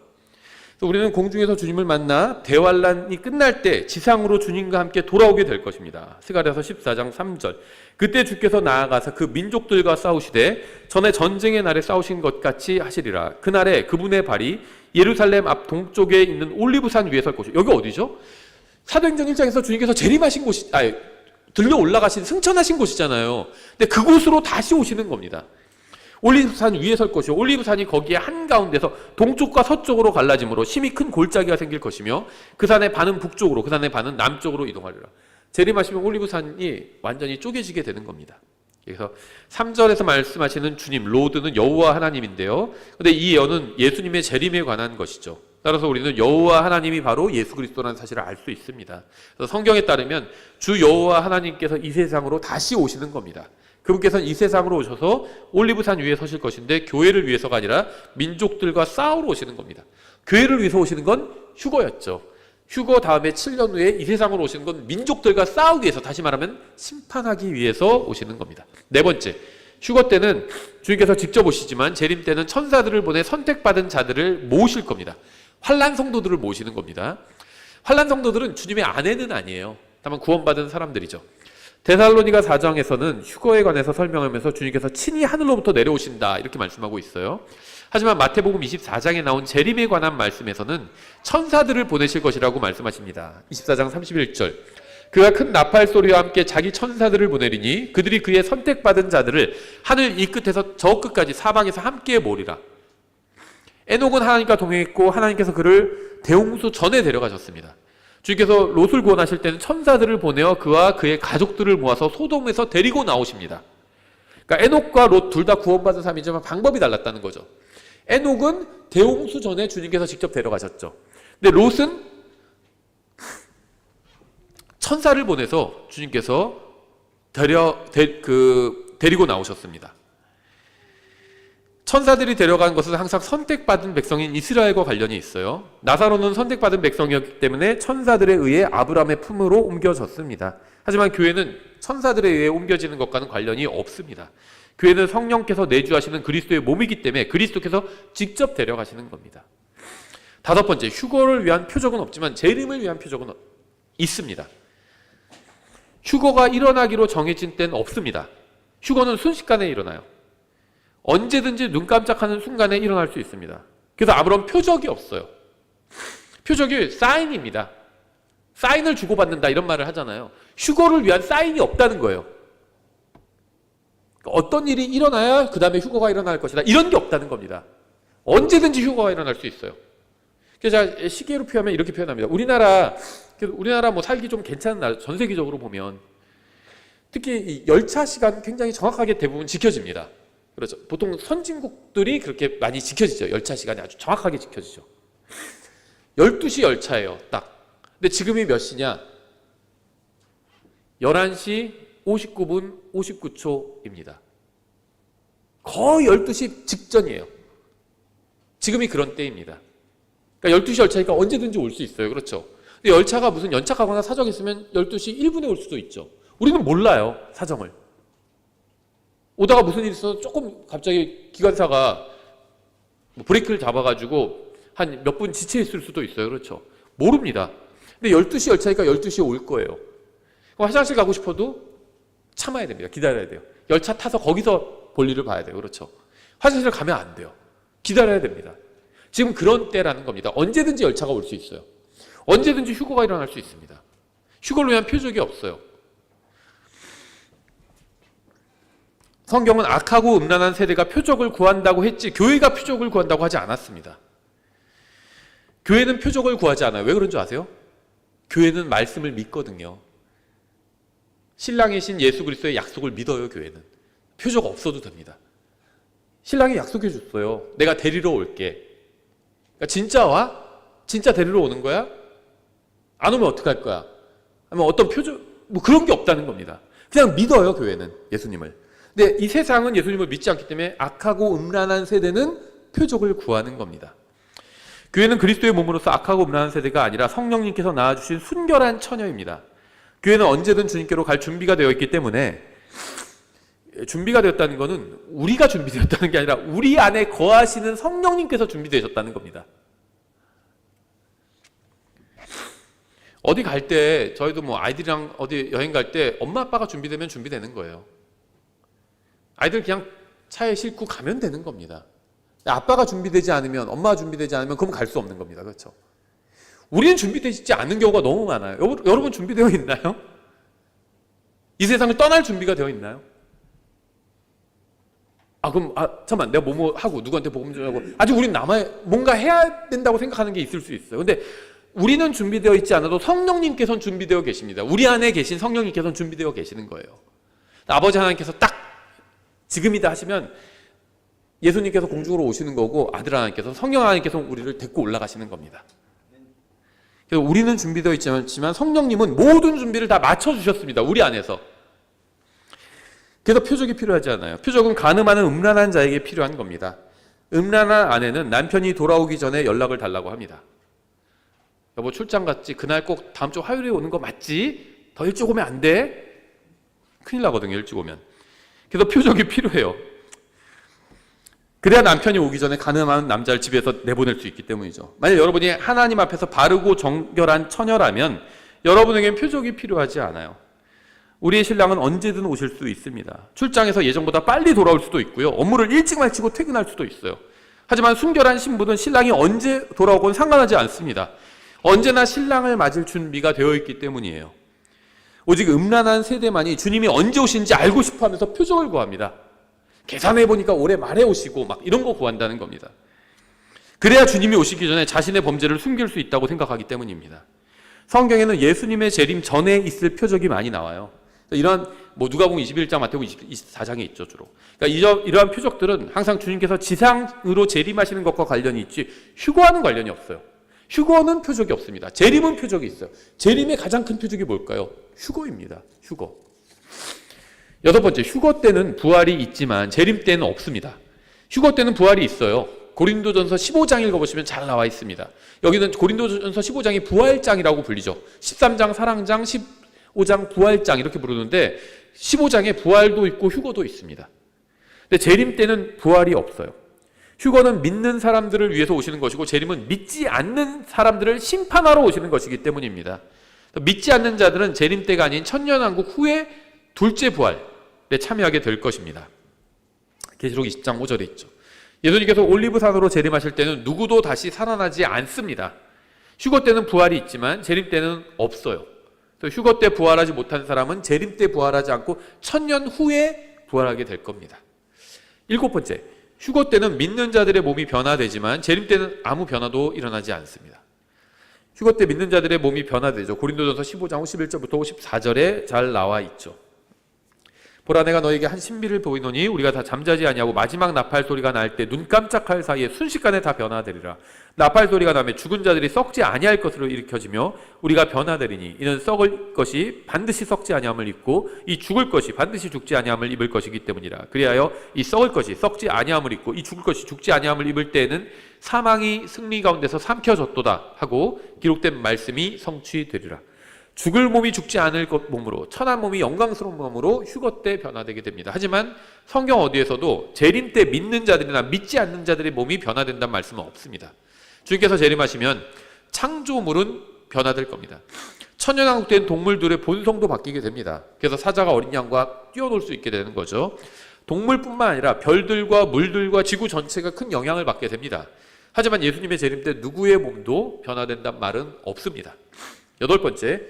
또 우리는 공중에서 주님을 만나 대환란이 끝날 때 지상으로 주님과 함께 돌아오게 될 것입니다. 스가랴서 14장 3절. 그때 주께서 나아가서 그 민족들과 싸우시되 전에 전쟁의 날에 싸우신 것 같이 하시리라. 그날에 그분의 발이 예루살렘 앞 동쪽에 있는 올리브산 위에 설 것이요. 여기 어디죠? 사도행전 1장에서 주님께서 재림하신 곳이, 들려 올라가신 승천하신 곳이잖아요. 근데 그곳으로 다시 오시는 겁니다. 올리브산 위에 설 것이요. 올리브산이 거기에 한가운데서 동쪽과 서쪽으로 갈라짐으로 심히 큰 골짜기가 생길 것이며 그 산의 반은 북쪽으로 그 산의 반은 남쪽으로 이동하리라. 재림하시면 올리브산이 완전히 쪼개지게 되는 겁니다. 그래서 3절에서 말씀하시는 주님, 로드는 여호와 하나님인데요. 근데 이 예언은 예수님의 재림에 관한 것이죠. 따라서 우리는 여호와 하나님이 바로 예수 그리스도라는 사실을 알 수 있습니다. 그래서 성경에 따르면 주 여호와 하나님께서 이 세상으로 다시 오시는 겁니다. 그분께서는 이 세상으로 오셔서 올리브산 위에 서실 것인데 교회를 위해서가 아니라 민족들과 싸우러 오시는 겁니다. 교회를 위해서 오시는 건 휴거였죠. 휴거 다음에 7년 후에 이 세상으로 오시는 건 민족들과 싸우기 위해서, 다시 말하면 심판하기 위해서 오시는 겁니다. 네 번째, 휴거 때는 주님께서 직접 오시지만 재림 때는 천사들을 보내 선택받은 자들을 모으실 겁니다. 환난 성도들을 모시는 겁니다. 환난 성도들은 주님의 아내는 아니에요. 다만 구원받은 사람들이죠. 데살로니가 4장에서는 휴거에 관해서 설명하면서 주님께서 친히 하늘로부터 내려오신다 이렇게 말씀하고 있어요. 하지만 마태복음 24장에 나온 재림에 관한 말씀에서는 천사들을 보내실 것이라고 말씀하십니다. 24장 31절. 그가 큰 나팔 소리와 함께 자기 천사들을 보내리니 그들이 그의 선택받은 자들을 하늘 이 끝에서 저 끝까지 사방에서 함께 모으리라. 에녹은 하나님과 동행했고 하나님께서 그를 대홍수 전에 데려가셨습니다. 주님께서 롯을 구원하실 때는 천사들을 보내어 그와 그의 가족들을 모아서 소돔에서 데리고 나오십니다. 그러니까 에녹과 롯 둘 다 구원받은 사람이지만 방법이 달랐다는 거죠. 에녹은 대홍수 전에 주님께서 직접 데려가셨죠. 근데 롯은 천사를 보내서 주님께서 데리고 나오셨습니다. 천사들이 데려간 것은 항상 선택받은 백성인 이스라엘과 관련이 있어요. 나사로는 선택받은 백성이었기 때문에 천사들에 의해 아브라함의 품으로 옮겨졌습니다. 하지만 교회는 천사들에 의해 옮겨지는 것과는 관련이 없습니다. 교회는 성령께서 내주하시는 그리스도의 몸이기 때문에 그리스도께서 직접 데려가시는 겁니다. 다섯 번째, 휴거를 위한 표적은 없지만 재림을 위한 표적은 있습니다. 휴거가 일어나기로 정해진 때는 없습니다. 휴거는 순식간에 일어나요. 언제든지 눈 깜짝하는 순간에 일어날 수 있습니다. 그래서 아무런 표적이 없어요. 표적이 사인입니다. 사인을 주고받는다 이런 말을 하잖아요. 휴거를 위한 사인이 없다는 거예요. 어떤 일이 일어나야 그 다음에 휴거가 일어날 것이다 이런 게 없다는 겁니다. 언제든지 휴거가 일어날 수 있어요. 그래서 제가 시계로 표현하면 이렇게 표현합니다. 우리나라 뭐 살기 좀 괜찮은 나라, 전 세계적으로 보면 특히 이 열차 시간 굉장히 정확하게 대부분 지켜집니다. 그렇죠. 보통 선진국들이 그렇게 많이 지켜지죠. 열차 시간이 아주 정확하게 지켜지죠. 12시 열차예요. 딱. 근데 지금이 몇 시냐? 11시 59분 59초입니다. 거의 12시 직전이에요. 지금이 그런 때입니다. 그러니까 12시 열차니까 언제든지 올 수 있어요. 그렇죠. 근데 열차가 무슨 연착하거나 사정이 있으면 12시 1분에 올 수도 있죠. 우리는 몰라요. 사정을. 오다가 무슨 일이 있어서 조금 갑자기 기관사가 브레이크를 잡아가지고 한 몇 분 지체 있을 수도 있어요. 그렇죠. 모릅니다. 근데 12시 열차니까 12시에 올 거예요. 화장실 가고 싶어도 참아야 됩니다. 기다려야 돼요. 열차 타서 거기서 볼일을 봐야 돼요. 그렇죠. 화장실 가면 안 돼요. 기다려야 됩니다. 지금 그런 때라는 겁니다. 언제든지 열차가 올 수 있어요. 언제든지 휴거가 일어날 수 있습니다. 휴거를 위한 표적이 없어요. 성경은 악하고 음란한 세대가 표적을 구한다고 했지 교회가 표적을 구한다고 하지 않았습니다. 교회는 표적을 구하지 않아요. 왜 그런 줄 아세요? 교회는 말씀을 믿거든요. 신랑이신 예수 그리스도의 약속을 믿어요. 교회는. 표적 없어도 됩니다. 신랑이 약속해 줬어요. 내가 데리러 올게. 그러니까 진짜 와? 진짜 데리러 오는 거야? 안 오면 어떡할 거야? 아니면 어떤 표적, 뭐 그런 게 없다는 겁니다. 그냥 믿어요. 교회는 예수님을. 근데 이 세상은 예수님을 믿지 않기 때문에 악하고 음란한 세대는 표적을 구하는 겁니다. 교회는 그리스도의 몸으로서 악하고 음란한 세대가 아니라 성령님께서 낳아주신 순결한 처녀입니다. 교회는 언제든 주님께로 갈 준비가 되어 있기 때문에, 준비가 되었다는 것은 우리가 준비되었다는 게 아니라 우리 안에 거하시는 성령님께서 준비되셨다는 겁니다. 어디 갈 때 저희도 뭐 아이들이랑 어디 여행 갈 때 엄마 아빠가 준비되면 준비되는 거예요. 아이들 그냥 차에 싣고 가면 되는 겁니다. 아빠가 준비되지 않으면, 엄마가 준비되지 않으면 그럼 갈 수 없는 겁니다. 그렇죠? 우리는 준비되지 않는 경우가 너무 많아요. 여러분 준비되어 있나요? 이 세상을 떠날 준비가 되어 있나요? 잠깐만, 내가 뭐뭐 하고 누구한테 복음 전하고 아직 우린 남아야 뭔가 해야 된다고 생각하는 게 있을 수 있어요. 근데 우리는 준비되어 있지 않아도 성령님께서는 준비되어 계십니다. 우리 안에 계신 성령님께서는 준비되어 계시는 거예요. 아버지 하나님께서 딱 지금이다 하시면 예수님께서 공중으로 오시는 거고, 아들 하나님께서, 성령 하나님께서 우리를 데리고 올라가시는 겁니다. 그래서 우리는 준비되어 있지만 성령님은 모든 준비를 다 맞춰주셨습니다. 우리 안에서. 그래서 표적이 필요하지 않아요. 표적은 간음하는 음란한 자에게 필요한 겁니다. 음란한 아내는 남편이 돌아오기 전에 연락을 달라고 합니다. 여보 출장 갔지? 그날 꼭 다음 주 화요일에 오는 거 맞지? 더 일찍 오면 안 돼? 큰일 나거든요, 일찍 오면. 그래서 표적이 필요해요. 그래야 남편이 오기 전에 간음하는 남자를 집에서 내보낼 수 있기 때문이죠. 만약 여러분이 하나님 앞에서 바르고 정결한 처녀라면 여러분에게는 표적이 필요하지 않아요. 우리의 신랑은 언제든 오실 수 있습니다. 출장에서 예정보다 빨리 돌아올 수도 있고요. 업무를 일찍 마치고 퇴근할 수도 있어요. 하지만 순결한 신부는 신랑이 언제 돌아오건 상관하지 않습니다. 언제나 신랑을 맞을 준비가 되어 있기 때문이에요. 오직 음란한 세대만이 주님이 언제 오시는지 알고 싶어하면서 표적을 구합니다. 계산해 보니까 올해 말에 오시고 막 이런 거 구한다는 겁니다. 그래야 주님이 오시기 전에 자신의 범죄를 숨길 수 있다고 생각하기 때문입니다. 성경에는 예수님의 재림 전에 있을 표적이 많이 나와요. 이런 누가복음 21장, 마태복음 24장에 있죠, 주로. 그러니까 이러한 표적들은 항상 주님께서 지상으로 재림하시는 것과 관련이 있지 휴거와는 관련이 없어요. 휴거는 표적이 없습니다. 재림은 표적이 있어요. 재림의 가장 큰 표적이 뭘까요? 휴거입니다. 휴거. 여섯 번째, 휴거 때는 부활이 있지만 재림 때는 없습니다. 휴거 때는 부활이 있어요. 고린도전서 15장 읽어보시면 잘 나와 있습니다. 여기는 고린도전서 15장이 부활장이라고 불리죠. 13장 사랑장, 15장 부활장 이렇게 부르는데 15장에 부활도 있고 휴거도 있습니다. 근데 재림 때는 부활이 없어요. 휴거는 믿는 사람들을 위해서 오시는 것이고 재림은 믿지 않는 사람들을 심판하러 오시는 것이기 때문입니다. 믿지 않는 자들은 재림 때가 아닌 천년왕국 후에 둘째 부활에 참여하게 될 것입니다. 계시록 20장 5절에 있죠. 예수님께서 올리브산으로 재림하실 때는 누구도 다시 살아나지 않습니다. 휴거 때는 부활이 있지만 재림 때는 없어요. 휴거 때 부활하지 못한 사람은 재림 때 부활하지 않고 천년 후에 부활하게 될 겁니다. 일곱 번째, 휴거 때는 믿는 자들의 몸이 변화되지만 재림 때는 아무 변화도 일어나지 않습니다. 휴거 때 믿는 자들의 몸이 변화되죠. 고린도전서 15장 51절부터 54절에 잘 나와 있죠. 보라 내가 너에게 한 신비를 보이노니 우리가 다 잠자지 아니하고 마지막 나팔 소리가 날 때 눈 깜짝할 사이에 순식간에 다 변화되리라. 나팔 소리가 나면 죽은 자들이 썩지 아니할 것으로 일으켜지며 우리가 변화되리니 이는 썩을 것이 반드시 썩지 아니함을 입고 이 죽을 것이 반드시 죽지 아니함을 입을 것이기 때문이라. 그리하여 이 썩을 것이 썩지 아니함을 입고 이 죽을 것이 죽지 아니함을 입을 때에는 사망이 승리 가운데서 삼켜졌도다 하고 기록된 말씀이 성취되리라. 죽을 몸이 죽지 않을 몸으로 천한 몸이 영광스러운 몸으로 휴거 때 변화되게 됩니다. 하지만 성경 어디에서도 재림 때 믿는 자들이나 믿지 않는 자들의 몸이 변화된다는 말씀은 없습니다. 주님께서 재림하시면 창조물은 변화될 겁니다. 천연왕국 된 동물들의 본성도 바뀌게 됩니다. 그래서 사자가 어린 양과 뛰어놀 수 있게 되는 거죠. 동물뿐만 아니라 별들과 물들과 지구 전체가 큰 영향을 받게 됩니다. 하지만 예수님의 재림 때 누구의 몸도 변화된다는 말은 없습니다. 여덟 번째,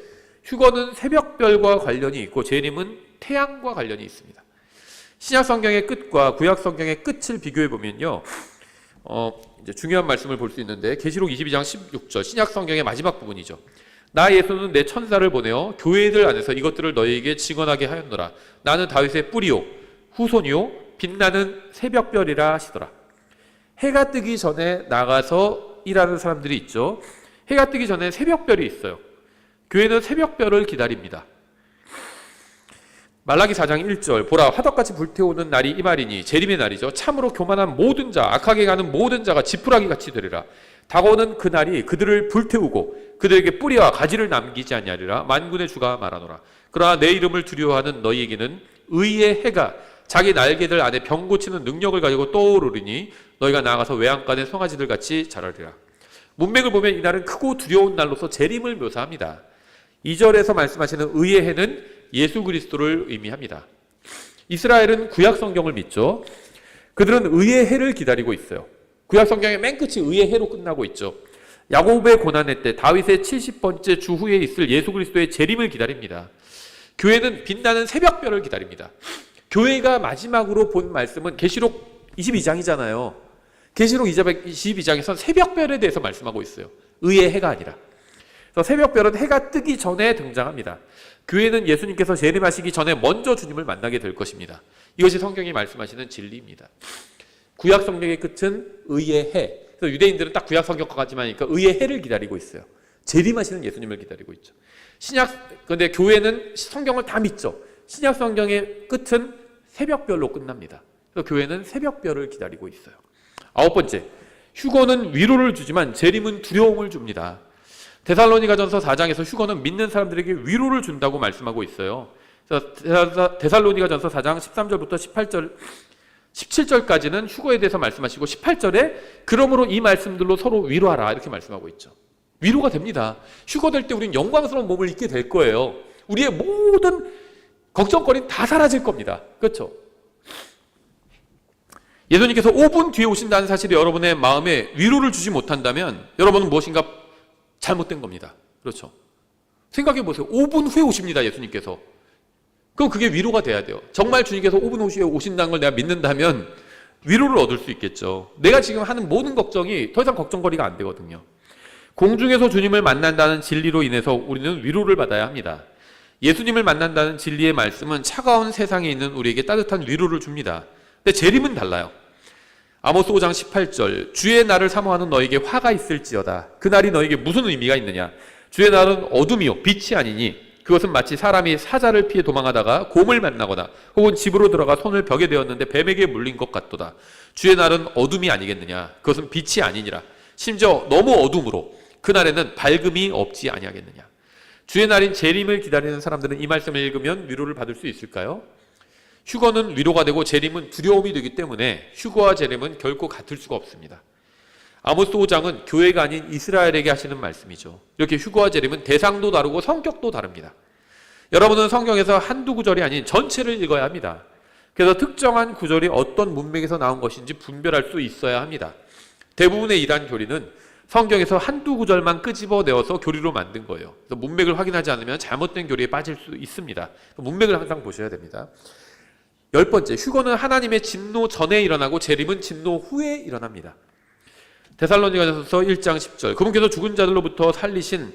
휴거는 새벽별과 관련이 있고 재림은 태양과 관련이 있습니다. 신약 성경의 끝과 구약 성경의 끝을 비교해 보면요, 이제 중요한 말씀을 볼 수 있는데 계시록 22장 16절 신약 성경의 마지막 부분이죠. 나 예수는 내 천사를 보내어 교회들 안에서 이것들을 너희에게 증언하게 하였노라. 나는 다윗의 뿌리요 후손이요 빛나는 새벽별이라 하시더라. 해가 뜨기 전에 나가서 일하는 사람들이 있죠. 해가 뜨기 전에 새벽별이 있어요. 교회는 새벽별을 기다립니다. 말라기 4장 1절 보라 화덕같이 불태우는 날이 이 말이니 재림의 날이죠. 참으로 교만한 모든 자 악하게 가는 모든 자가 지푸라기같이 되리라. 다가오는 그 날이 그들을 불태우고 그들에게 뿌리와 가지를 남기지 아니하리라. 만군의 주가 말하노라. 그러나 내 이름을 두려워하는 너희에게는 의의 해가 자기 날개들 안에 병 고치는 능력을 가지고 떠오르리니 너희가 나아가서 외양간의 송아지들 같이 자라리라. 문맥을 보면 이날은 크고 두려운 날로서 재림을 묘사합니다. 2절에서 말씀하시는 의의 해는 예수 그리스도를 의미합니다. 이스라엘은 구약 성경을 믿죠. 그들은 의의 해를 기다리고 있어요. 구약 성경의 맨 끝이 의의 해로 끝나고 있죠. 야곱의 고난의 때 다윗의 70번째 주 후에 있을 예수 그리스도의 재림을 기다립니다. 교회는 빛나는 새벽별을 기다립니다. 교회가 마지막으로 본 말씀은 계시록 22장이잖아요. 계시록 22장에서 새벽별에 대해서 말씀하고 있어요. 의의 해가 아니라. 그래서 새벽별은 해가 뜨기 전에 등장합니다. 교회는 예수님께서 재림하시기 전에 먼저 주님을 만나게 될 것입니다. 이것이 성경이 말씀하시는 진리입니다. 구약 성경의 끝은 의의 해. 그래서 유대인들은 딱 구약 성경까지만 하니까 의의 해를 기다리고 있어요. 재림하시는 예수님을 기다리고 있죠. 그런데 교회는 성경을 다 믿죠. 신약 성경의 끝은 새벽별로 끝납니다. 그래서 교회는 새벽별을 기다리고 있어요. 9번째, 휴거는 위로를 주지만 재림은 두려움을 줍니다. 데살로니가전서 4장에서 휴거는 믿는 사람들에게 위로를 준다고 말씀하고 있어요. 그래서 데살로니가전서 4장 13절부터 17절까지는 휴거에 대해서 말씀하시고 18절에 그러므로 이 말씀들로 서로 위로하라 이렇게 말씀하고 있죠. 위로가 됩니다. 휴거될 때 우리는 영광스러운 몸을 입게 될 거예요. 우리의 모든 걱정거리는 다 사라질 겁니다. 그렇죠? 예수님께서 5분 뒤에 오신다는 사실이 여러분의 마음에 위로를 주지 못한다면 여러분은 무엇인가 잘못된 겁니다. 그렇죠? 생각해 보세요. 5분 후에 오십니다. 예수님께서. 그럼 그게 위로가 돼야 돼요. 정말 주님께서 5분 후에 오신다는 걸 내가 믿는다면 위로를 얻을 수 있겠죠. 내가 지금 하는 모든 걱정이 더 이상 걱정거리가 안 되거든요. 공중에서 주님을 만난다는 진리로 인해서 우리는 위로를 받아야 합니다. 예수님을 만난다는 진리의 말씀은 차가운 세상에 있는 우리에게 따뜻한 위로를 줍니다. 근데 재림은 달라요. 아모스 5장 18절 주의 날을 사모하는 너에게 화가 있을지어다. 그 날이 너에게 무슨 의미가 있느냐. 주의 날은 어둠이요 빛이 아니니 그것은 마치 사람이 사자를 피해 도망하다가 곰을 만나거나 혹은 집으로 들어가 손을 벽에 대었는데 뱀에게 물린 것 같도다. 주의 날은 어둠이 아니겠느냐. 그것은 빛이 아니니라. 심지어 너무 어둠으로 그날에는 밝음이 없지 아니하겠느냐. 주의 날인 재림을 기다리는 사람들은 이 말씀을 읽으면 위로를 받을 수 있을까요? 휴거는 위로가 되고 재림은 두려움이 되기 때문에 휴거와 재림은 결코 같을 수가 없습니다. 아모스 5장은 교회가 아닌 이스라엘에게 하시는 말씀이죠. 이렇게 휴거와 재림은 대상도 다르고 성격도 다릅니다. 여러분은 성경에서 한두 구절이 아닌 전체를 읽어야 합니다. 그래서 특정한 구절이 어떤 문맥에서 나온 것인지 분별할 수 있어야 합니다. 대부분의 이단 교리는 성경에서 한두 구절만 끄집어내어서 교리로 만든 거예요. 그래서 문맥을 확인하지 않으면 잘못된 교리에 빠질 수 있습니다. 문맥을 항상 보셔야 됩니다. 10번째, 휴거는 하나님의 진노 전에 일어나고 재림은 진노 후에 일어납니다. 데살로니가전서 1장 10절 그분께서 죽은 자들로부터 살리신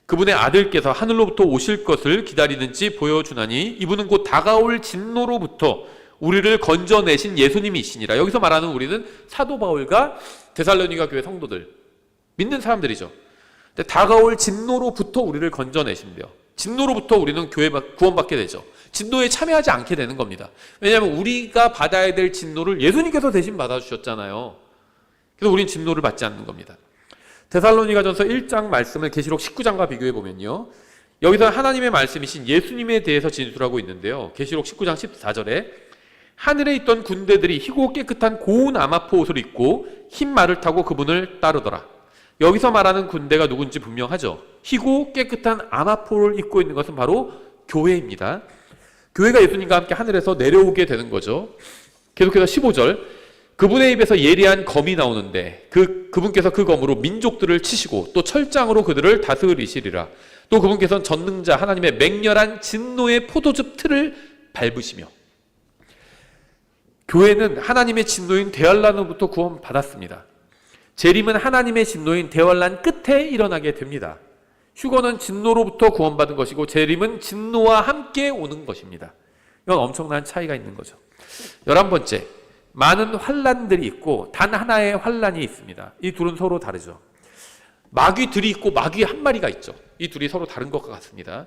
그분의 아들께서 하늘로부터 오실 것을 기다리는지 보여주나니 이분은 곧 다가올 진노로부터 우리를 건져내신 예수님이시니라. 여기서 말하는 우리는 사도 바울과 데살로니가 교회 성도들, 믿는 사람들이죠. 근데 다가올 진노로부터 우리를 건져내신대요. 진노로부터 우리는 교회 구원받게 되죠. 진노에 참여하지 않게 되는 겁니다. 왜냐하면 우리가 받아야 될 진노를 예수님께서 대신 받아주셨잖아요. 그래서 우리는 진노를 받지 않는 겁니다. 데살로니가전서 1장 말씀을 계시록 19장과 비교해 보면요. 여기서 하나님의 말씀이신 예수님에 대해서 진술하고 있는데요. 계시록 19장 14절에 하늘에 있던 군대들이 희고 깨끗한 고운 아마포 옷을 입고 흰 말을 타고 그분을 따르더라. 여기서 말하는 군대가 누군지 분명하죠. 희고 깨끗한 아마포를 입고 있는 것은 바로 교회입니다. 교회가 예수님과 함께 하늘에서 내려오게 되는 거죠. 계속해서 15절 그분의 입에서 예리한 검이 나오는데 그분께서 그 검으로 민족들을 치시고 또 철장으로 그들을 다스리시리라. 또 그분께서는 전능자 하나님의 맹렬한 진노의 포도즙 틀을 밟으시며. 교회는 하나님의 진노인 대환란으로부터 구원받았습니다. 재림은 하나님의 진노인 대환란 끝에 일어나게 됩니다. 휴거는 진노로부터 구원받은 것이고 재림은 진노와 함께 오는 것입니다. 이건 엄청난 차이가 있는 거죠. 11번째, 많은 환란들이 있고 단 하나의 환란이 있습니다. 이 둘은 서로 다르죠. 마귀들이 있고 마귀 한 마리가 있죠. 이 둘이 서로 다른 것과 같습니다.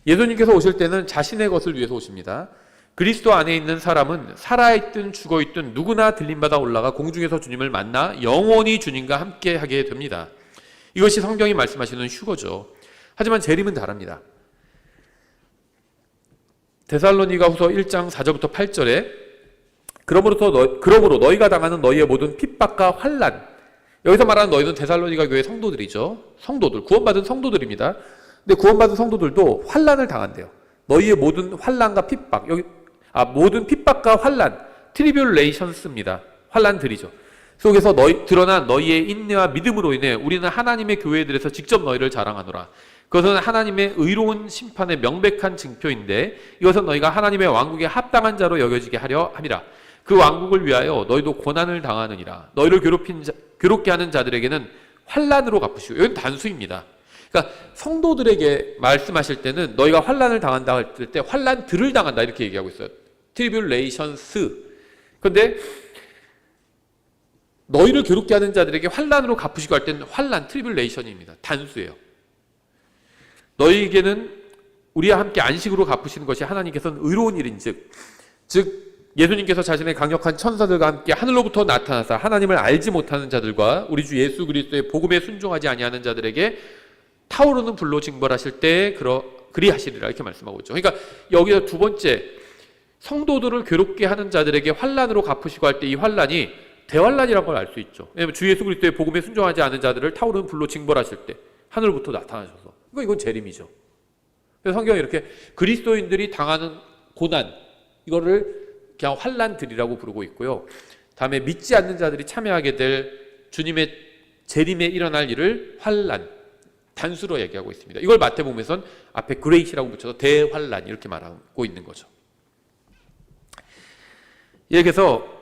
예수님께서 오실 때는 자신의 것을 위해서 오십니다. 그리스도 안에 있는 사람은 살아있든 죽어있든 누구나 들림받아 올라가 공중에서 주님을 만나 영원히 주님과 함께 하게 됩니다. 이것이 성경이 말씀하시는 휴거죠. 하지만 재림은 다릅니다. 데살로니가 후서 1장 4절부터 8절에 그러므로 너희가 당하는 너희의 모든 핍박과 환난, 여기서 말하는 너희는 데살로니가 교회 성도들이죠. 성도들, 구원받은 성도들입니다. 근데 구원받은 성도들도 환난을 당한대요. 너희의 모든 환난과 핍박, 모든 핍박과 환난, 트리뷸레이션스입니다. 환난들이죠. 속에서 드러난 너희의 인내와 믿음으로 인해 우리는 하나님의 교회들에서 직접 너희를 자랑하노라. 그것은 하나님의 의로운 심판의 명백한 증표인데 이것은 너희가 하나님의 왕국에 합당한 자로 여겨지게 하려 함이라. 그 왕국을 위하여 너희도 고난을 당하느니라. 너희를 괴롭게 하는 자들에게는 환난으로 갚으시고, 이건 단수입니다. 그러니까 성도들에게 말씀하실 때는 너희가 환난을 당한다 할 때 환난들을 당한다 이렇게 얘기하고 있어요. 트리뷸레이션스. 그런데 너희를 괴롭게 하는 자들에게 환난으로 갚으시고 할 때는 환난, 트리뷸레이션입니다. 단수예요. 너희에게는 우리와 함께 안식으로 갚으시는 것이 하나님께서는 의로운 일인즉, 즉 예수님께서 자신의 강력한 천사들과 함께 하늘로부터 나타나사 하나님을 알지 못하는 자들과 우리 주 예수 그리스도의 복음에 순종하지 아니하는 자들에게 타오르는 불로 징벌하실 때 그리하시리라 이렇게 말씀하고 있죠. 그러니까 여기서 두 번째, 성도들을 괴롭게 하는 자들에게 환난으로 갚으시고 할 때 이 환난이 대환난이라는 걸 알 수 있죠. 왜냐하면 주 예수 그리스도의 복음에 순종하지 않은 자들을 타오르는 불로 징벌하실 때 하늘로부터 나타나셔서, 이건 재림이죠. 그래서 성경이 이렇게 그리스도인들이 당하는 고난, 이거를 그냥 환난들이라고 부르고 있고요. 다음에 믿지 않는 자들이 참여하게 될 주님의 재림에 일어날 일을 환난, 단수로 얘기하고 있습니다. 이걸 마태복음에서는 앞에 그레이시라고 붙여서 대환난 이렇게 말하고 있는 거죠. 예, 그래서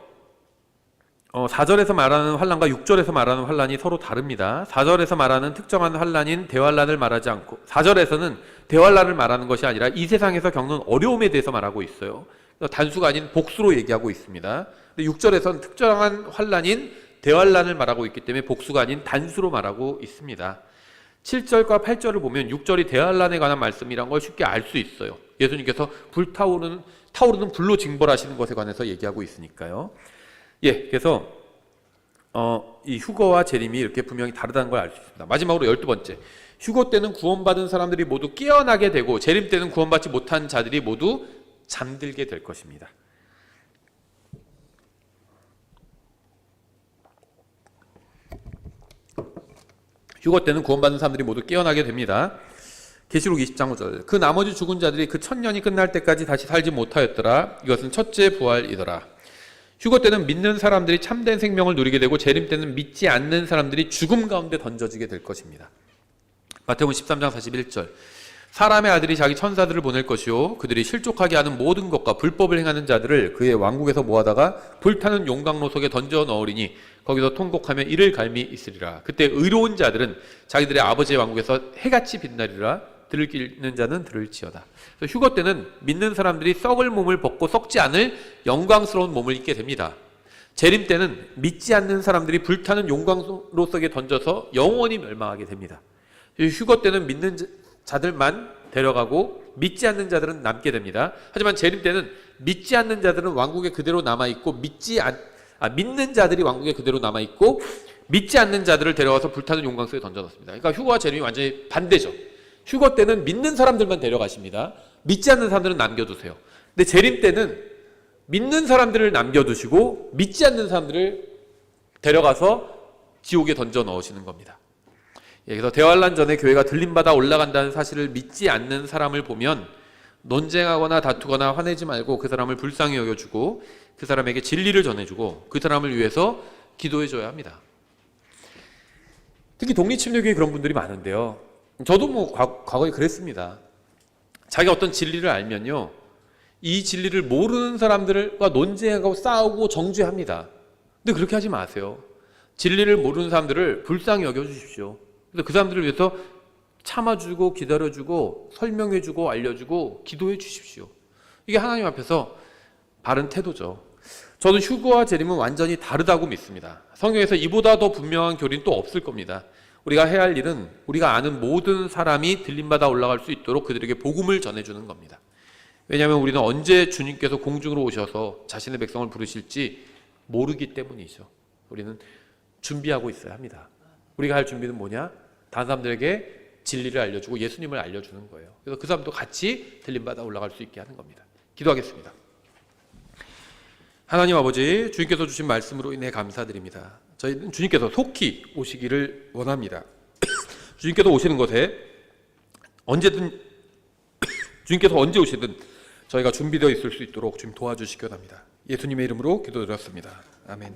4절에서 말하는 환난과 6절에서 말하는 환난이 서로 다릅니다. 4절에서 말하는 특정한 환난인 대환난을 말하지 않고, 4절에서는 대환난을 말하는 것이 아니라 이 세상에서 겪는 어려움에 대해서 말하고 있어요. 단수가 아닌 복수로 얘기하고 있습니다. 근데 6절에서는 특정한 환난인 대환난을 말하고 있기 때문에 복수가 아닌 단수로 말하고 있습니다. 7절과 8절을 보면 6절이 대환난에 관한 말씀이란 걸 쉽게 알 수 있어요. 예수님께서 타오르는 불로 징벌하시는 것에 관해서 얘기하고 있으니까요. 예, 그래서 이 휴거와 재림이 이렇게 분명히 다르다는 걸 알 수 있습니다. 마지막으로 12번째, 휴거 때는 구원받은 사람들이 모두 깨어나게 되고 재림 때는 구원받지 못한 자들이 모두 잠들게 될 것입니다. 휴거 때는 구원받은 사람들이 모두 깨어나게 됩니다. 계시록 20장 5절, 그 나머지 죽은 자들이 그 1000년이 끝날 때까지 다시 살지 못하였더라. 이것은 첫째 부활이더라. 휴거 때는 믿는 사람들이 참된 생명을 누리게 되고 재림 때는 믿지 않는 사람들이 죽음 가운데 던져지게 될 것입니다. 마태복음 13장 41절, 사람의 아들이 자기 천사들을 보낼 것이요 그들이 실족하게 하는 모든 것과 불법을 행하는 자들을 그의 왕국에서 모아다가 불타는 용광로 속에 던져 넣으리니 거기서 통곡하며 이를 갈미 있으리라. 그때 의로운 자들은 자기들의 아버지의 왕국에서 해같이 빛나리라. 들을 자는 들을지어다. 그래서 휴거 때는 믿는 사람들이 썩을 몸을 벗고 썩지 않을 영광스러운 몸을 입게 됩니다. 재림 때는 믿지 않는 사람들이 불타는 용광로 속에 던져서 영원히 멸망하게 됩니다. 휴거 때는 믿는 자들만 데려가고 믿지 않는 자들은 남게 됩니다. 하지만 재림 때는 믿지 않는 자들은 왕국에 그대로 남아있고 믿는 자들이 왕국에 그대로 남아있고 믿지 않는 자들을 데려가서 불타는 용광 속에 던져넣습니다. 그러니까 휴거와 재림이 완전히 반대죠. 휴거 때는 믿는 사람들만 데려가십니다. 믿지 않는 사람들은 남겨두세요. 근데 재림 때는 믿는 사람들을 남겨두시고 믿지 않는 사람들을 데려가서 지옥에 던져 넣으시는 겁니다. 그래서 대환란 전에 교회가 들림받아 올라간다는 사실을 믿지 않는 사람을 보면 논쟁하거나 다투거나 화내지 말고 그 사람을 불쌍히 여겨주고 그 사람에게 진리를 전해주고 그 사람을 위해서 기도해줘야 합니다. 특히 독립침례교회 그런 분들이 많은데요. 저도 과거에 그랬습니다. 자기가 어떤 진리를 알면요, 이 진리를 모르는 사람들과 논쟁하고 싸우고 정죄합니다. 근데 그렇게 하지 마세요. 진리를 모르는 사람들을 불쌍히 여겨주십시오. 그래서 그 사람들을 위해서 참아주고 기다려주고 설명해주고 알려주고 기도해 주십시오. 이게 하나님 앞에서 바른 태도죠. 저는 휴거와 재림은 완전히 다르다고 믿습니다. 성경에서 이보다 더 분명한 교리는 또 없을 겁니다. 우리가 해야 할 일은 우리가 아는 모든 사람이 들림받아 올라갈 수 있도록 그들에게 복음을 전해주는 겁니다. 왜냐하면 우리는 언제 주님께서 공중으로 오셔서 자신의 백성을 부르실지 모르기 때문이죠. 우리는 준비하고 있어야 합니다. 우리가 할 준비는 뭐냐? 다른 사람들에게 진리를 알려주고 예수님을 알려주는 거예요. 그래서 그 사람도 같이 들림받아 올라갈 수 있게 하는 겁니다. 기도하겠습니다. 하나님 아버지, 주님께서 주신 말씀으로 인해 감사드립니다. 저희는 주님께서 속히 오시기를 원합니다. 주님께서 오시는 것에 언제든 주님께서 언제 오시든 저희가 준비되어 있을 수 있도록 주님 도와주시기 원합니다. 예수님의 이름으로 기도드렸습니다. 아멘.